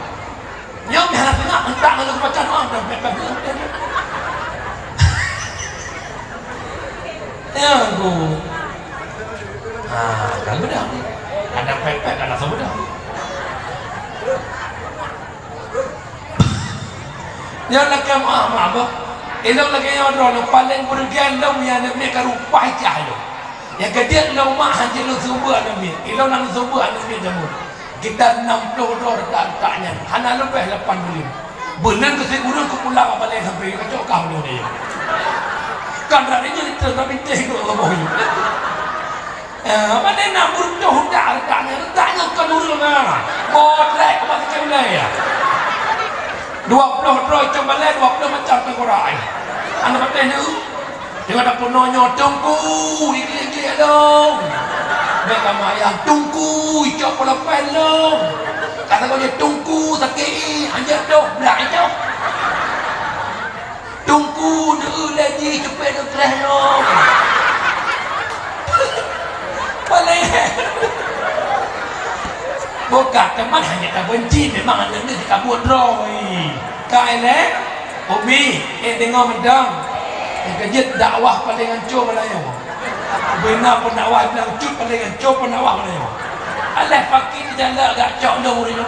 yang harap nak entah kalau baca doa dan bebas ya aku kan bedah ada pepek ada sebedah ya nak maaf apa ilong lagi yang ada paling bergen lo yang nak mereka rupa cah lo yang kedua lo mak haji lo sumber ada mi ilong nak sumber ada mi jamu kita 60 dolar taknya hana lebih 85 benar ke saya urang ke pulang apa lain sampai kacau kau ni kan radinya itu tapi teh lo boy mana nak buruk dah taknya kan urang mana bodrek apa kau ya 20 dolar coba lain 20 macam terkorai anak patah ni jangan ada punonyo tunggu iki dong mereka mayang tunggu ijak pola pelong kata kau dia tunggu sakit anjir dong belak itu tunggu dulu lagi cepet dong keras dong boleh bukan teman hanya tak benci memang ada ni tak buat roy kai le umi dengar medang kejut dakwah paling hancur Melayu benar pendakwah bilang cut paling hancur pendakwah Melayu alah pakai di jalan agak cok dah murid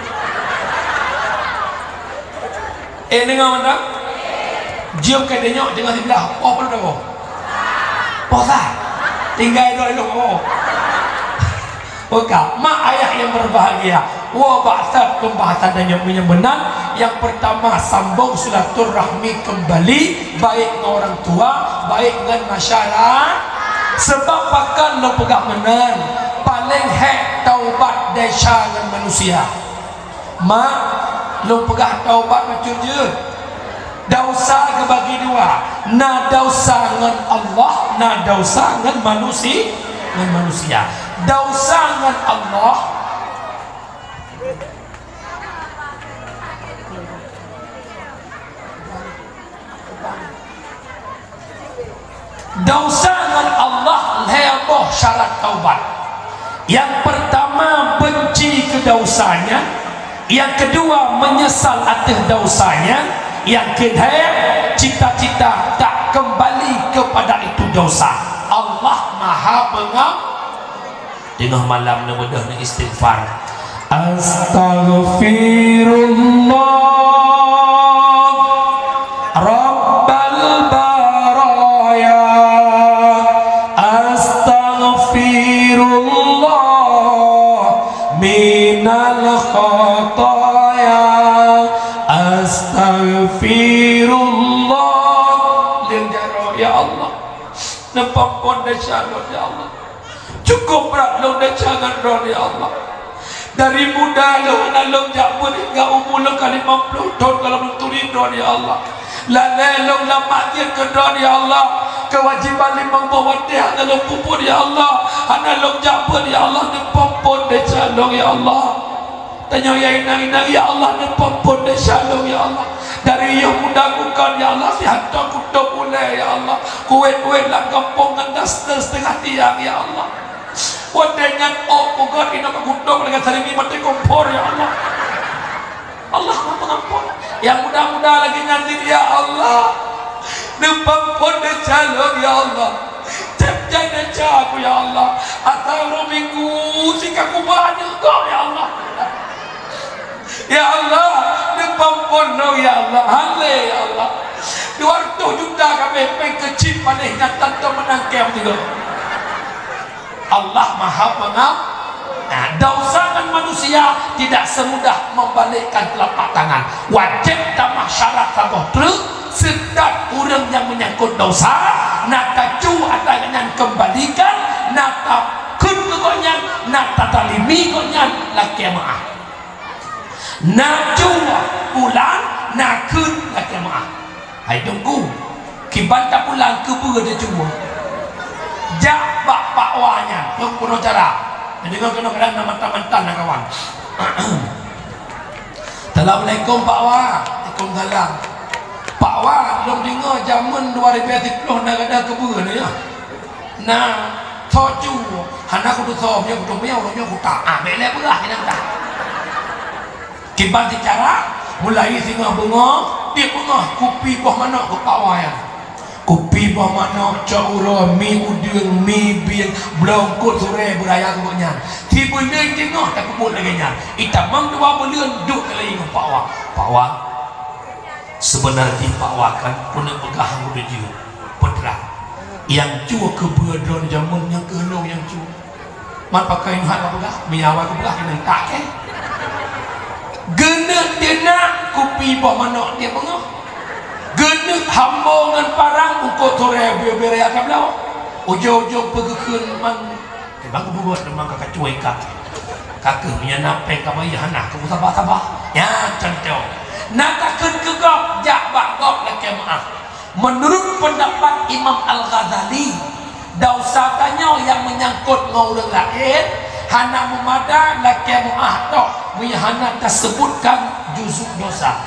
dengar medang jium ke denyok dengan sebelah oh perlu dah posa tinggal dulu Oka, mak ayah yang berbahagia. Wa ba'sat pembahasan dan yang benar. Yang pertama sambung silaturahmi kembali baik dengan orang tua, baik dengan masyarakat. Sebab pakan lo pegang menan paling hek taubat desha dengan manusia. Mak lo pegang taubat macam je. Dosa kebagi dua. Na dosa dengan Allah, na dosa dengan manusia. Dosa dengan Allah heboh syarat taubat. Yang pertama benci ke dosanya, yang kedua menyesal atas dosanya, yang ketiga cita-cita tak kembali kepada itu dosa. Allah Maha Pengampun. Tengah malam ni mudah ni istighfar. Astaghfirullah Rabbal baraya. Astaghfirullah minal khataya. Astaghfirullah lil jaro ya Allah. Nepampun dasyat ya Allah. Cukup berat lo dah jangan roh ya Allah. Dari muda lo anak lo jabut hingga umur lo kali 50 tahun kalau bertulis roh ya Allah. Lalai lo lama dia ke roh ya Allah. Kewajiban limang bawa dia kalau pupur ya Allah. Anak lo jabut ya Allah nepampun dah calong ya Allah. Tanya ya inang-inang ya Allah nepampun dah calong ya Allah. Dari yang muda bukan ya Allah sihat tak kutuk boleh ya Allah. Kuat-kuat lah kampung ngendas setengah tiang ya Allah. Wadangan bukan ini aku kutuk dengan salimi mati kompor ya Allah. Allah mengampun. Yang muda-muda lagi nyanyi ya Allah. Nepampun dah calong ya Allah. Jangan aku ya Allah. Atau minggu sehingga aku banyak kau ya Allah. Ya Allah, nepampun ya Allah. Hale ya Allah. 200 juta kami kecil pada ingatan tu menangkap juga. Allah Maha Pengampun. Nah, dosa dan manusia tidak semudah membalikkan telapak tangan. Wajib tamah syarat sabah terus sedap orang yang menyangkut dosa nak cu atau dengan kembalikan nak takut kegonyan nak tatalimi gonyan laki maaf nak cu pulang nak kun laki maaf hai tunggu kiban tak pulang ke pura dia cuma jak bak pakwanya puno cara dengar kena kadang mantan-mantan nak kawan. Assalamualaikum Pak Wah. Waalaikumsalam. Pak Wah belum dengar zaman 2010 nak ada ke pura ni ya. Nah, toju hana ku tu so punya ku meo nya ku tak. Belak belah kena tak. Kiban cara mulai singa bunga, dia bunga kopi buah mana ke Pak Wah ya. Kopi buah mana caura mi udang mi biang blongkot sore beraya kebanyan tiba ni tengok tak kebut lagi nya itamang dua bulan duk lagi dengan Pak Wah sebenarnya Pak Wah kan punya pegang udah dia pedra yang cua keberadaan zaman yang kelong yang cua man pakai hal apa gak miawa ke belah yang tak ke genek dia nak kopi buah mana dia bengah genek hambongan parang ukut sore beraya kablau ujung-ujung pergekeun mang bang aku buat memang kakak cuai kakak punya nape kamu ya anak kamu sabar ya contoh nak takkan kegap jak bak gap laki maaf menurut pendapat Imam Al-Ghazali dausakannya yang menyangkut ngurang lain hana memada laki maaf tok hana tersebutkan juzuk dosa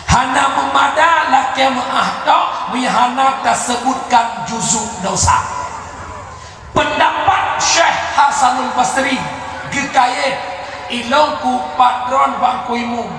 hana memada laki maaf tok hana tersebutkan juzuk dosa pendapat Syekh Hasanul Basri gekayet ilongku patron bangku imum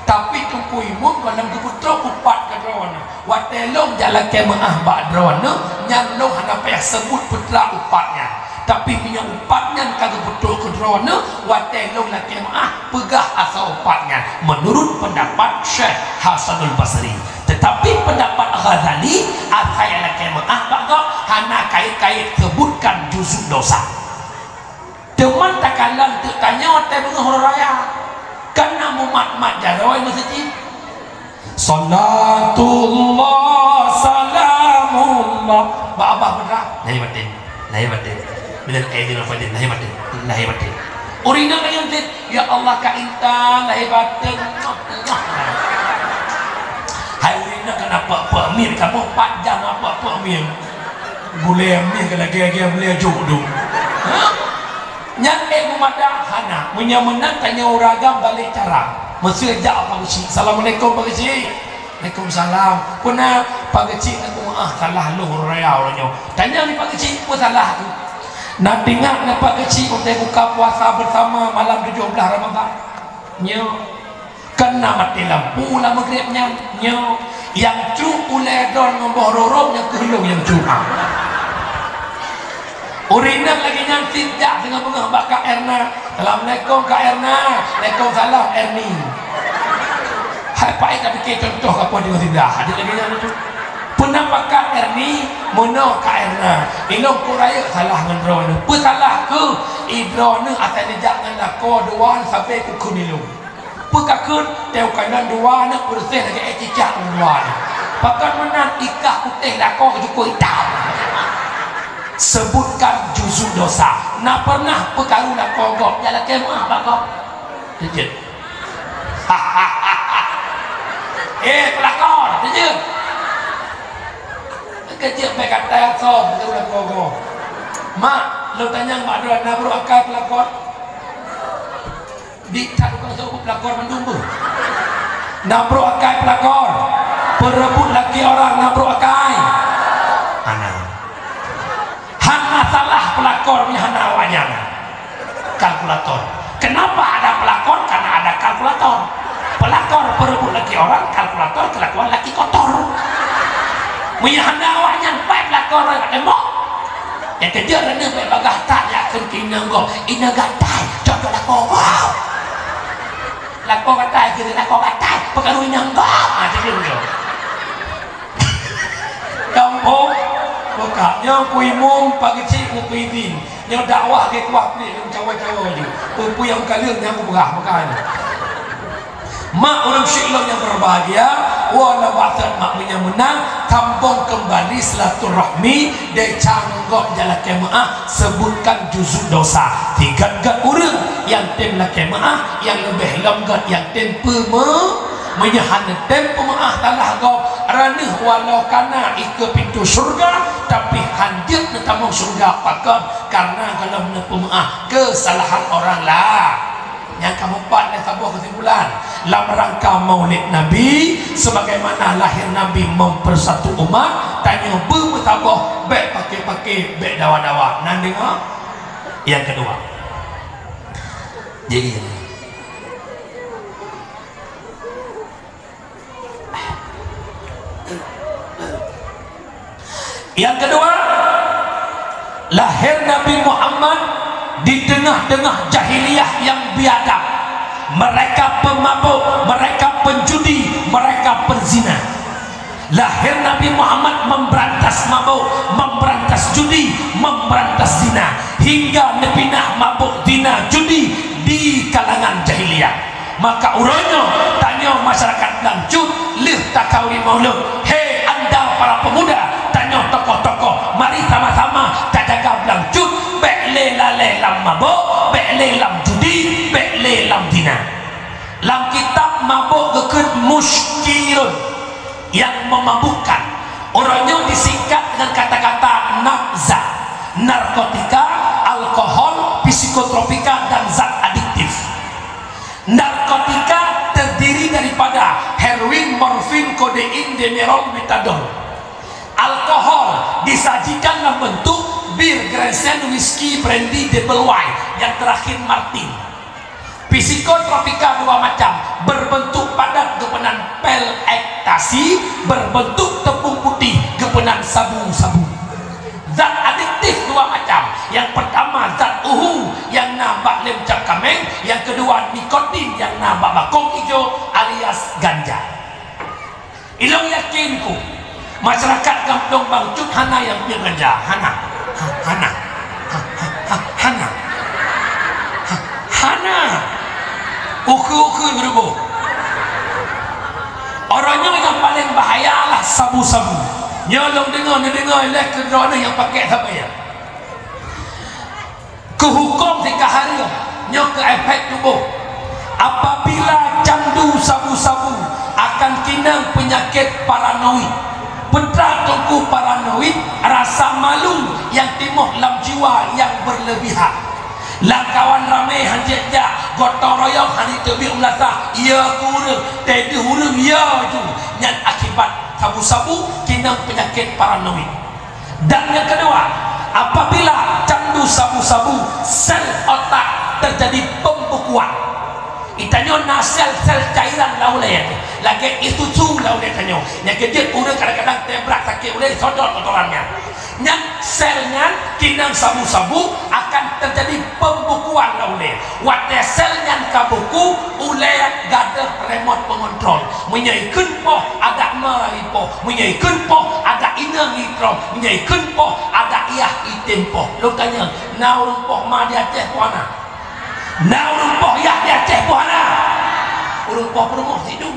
tapi tungku imum kalau keputra kupat kadron watelong jalan kemaah badron nyalong hana payah sebut putra upatnya tapi punya upatnya kagak betul kadron watelong la kemaah pegah asal upatnya menurut pendapat Syekh Hasanul Basri tetapi pendapat Ghazali asal la kemaah bagak hana kait-kait sebutkan juzuk dosa teman takalan tanya hotel bengah raya karena mumat-mat jarawai masjid salatullah salamullah ba-abah berat lahi batin bila aidin fadin lahi batin urina kayang dit ya Allah ka intan lahi batin hai urina kenapa pemir kamu 4 jam apa pemir boleh ambil kalau gaya-gaya boleh jodoh yang memadah hana menyamenan tanya uragam balik cara mesti ajak Pak Kecik Assalamualaikum Pak Kecik Waalaikumsalam puna Pak Kecik aku salah lu raya orangnya tanya ni Pak Kecik apa salah tu nak dengar nak Pak Kecik untuk buka puasa bersama malam 17 Ramadan nyo kena mati lampu lah maghribnya nyo yang cu ulai don ngoboh rorong yang kehlung yang cuma urina lagi yang tidak dengan bunga mbak Kak Erna Assalamualaikum Kak Erna Waalaikumsalam Erni hai Pak Eka fikir contoh apa dia tidak ada lagi yang itu penampak Kak Erni mono Kak Erna ilong kuraya salah dengan drone apa salah ke drone atas jangan lako dua sampai ke kunilung pekakun teu kanan dua nak bersih lagi cicak dua pakan menang ikah putih lako cukup hitam sebutkan juzuk dosa nak pernah pekaru nak kogok jalan kemah bakok dikit pelakon dikit kecil kata so pekaru nak kogok mak lo tanya mak doa nak bro akal pelakon di tak tukang sebut pelakon mendumbu nak bro akal pelakon perebut laki orang nak bro akal anak masalah pelakor ni hana wayang kalkulator kenapa ada pelakor karena ada kalkulator pelakor perebut laki orang kalkulator kelakuan laki kotor punya hana wayang baik pelakor ada demok yang kerja rana baik bagah tak yakin kena kau ina gatai contoh lakor wow lakor gatai kira lakor gatai pekaru ina kau macam tu kampung Pekaknya kui mum Pak Kecik ke kui din yang dakwah ke kuat ni yang cawa-cawa je pupu yang kalian yang berah makan mak orang syiklah yang berbahagia wala ba'atan mak punya menang kampung kembali silaturahmi dia canggok jalan kemaah sebutkan juzuk dosa 3 orang yang tem la kemaah yang lebih lambat yang tem menyahan tem pemaah talah kau ranah walau kana ike pintu surga tapi handir netamong surga pakan karena kalau menepemaah kesalahan orang lah. Yang keempat dan sebuah kesimpulan dalam rangka maulid Nabi sebagaimana lahir Nabi mempersatu umat tanya bermutabah baik pakai baik dawa-dawa nan dengar. Yang kedua jadi yang kedua lahir Nabi Muhammad di tengah-tengah jahiliyah yang biadab. Mereka pemabuk, mereka penjudi, mereka perzina. Lahir Nabi Muhammad memberantas mabuk, memberantas judi, memberantas zina, hingga nebinah mabuk, zina, judi di kalangan jahiliyah. Maka urangnya tanya masyarakat Lanjut lih takawi maulud, hei anda para pemuda, tanya tokoh-tokoh, mari sama-sama jaga Lanjut bekle lale lam mabuk, bekle lam judi, bekle lam dina. Lam kitab mabuk gekut muskirun yang memabukkan. Orangnya disingkat dengan kata-kata nafza, narkotika, alkohol, psikotropika dan zat adiktif. Narkotika terdiri daripada heroin, morfin, kodein, demerol, metadon. Alkohol disajikan dalam bentuk bir, Grandstand, whisky, brandy, double wine, yang terakhir Martin. Psikotropika dua macam, berbentuk padat gepenan pil ekstasi, berbentuk tepung putih gepenan sabu-sabu. Zat adiktif dua macam, yang pertama zat uhu yang nampak lem cap kameng, yang kedua nikotin yang nampak bakong hijau alias ganja. Ilong yakinku masyarakat kampung Bangcut hana yang punya ganja, hana uku berubah. Orangnya yang paling bahaya lah sabu-sabu. Nyolong dengar ilah kerana yang pakai siapa ya? Kehukum di kahari nyok ke efek tubuh. Apabila candu sabu-sabu akan kinang penyakit paranoid. Petra tungku paranoid, rasa malu yang timuh dalam jiwa yang berlebihan. Langkawan ramai hanjekja gotong royong hari tebih ulasa ia kurang tadi hurung ia tu yang akibat sabu-sabu kinang penyakit paranoid. Dan yang kedua, apabila candu sabu-sabu sel otak terjadi pembekuan, itanya na sel-sel cairan laulai lagi itu tu laulai tanyo yang kejut urang kadang-kadang tebrak sakit ulai sodot kotorannya yang selnya kinang sabu-sabu akan terjadi pembukuan laulai wadah selnya kabuku ulai gada remote pengontrol menyaikun poh ada maripoh menyaikun poh ada inang itrom menyaikun poh ada iyah itim poh lu tanya naurung poh ma di Aceh puana naurung poh yah di Aceh puana urung poh perumuh hidup.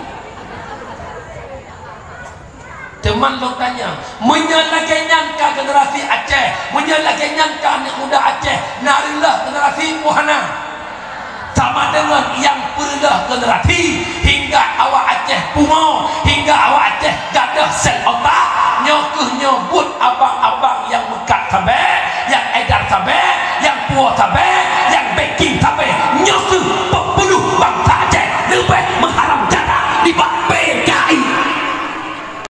Teman lo tanya, menyalakannya ke generasi Aceh, menyalakannya ke anak muda Aceh, narilah generasi Muhana. Sama dengan yang perlah generasi hingga awak Aceh pungo, hingga awak Aceh gadah sel otak, nyokuh nyobut abang-abang yang mekat sabe, yang edar sabe, yang puas sabe, yang baking sabe, nyokuh 40 bangsa Aceh lebih mengharap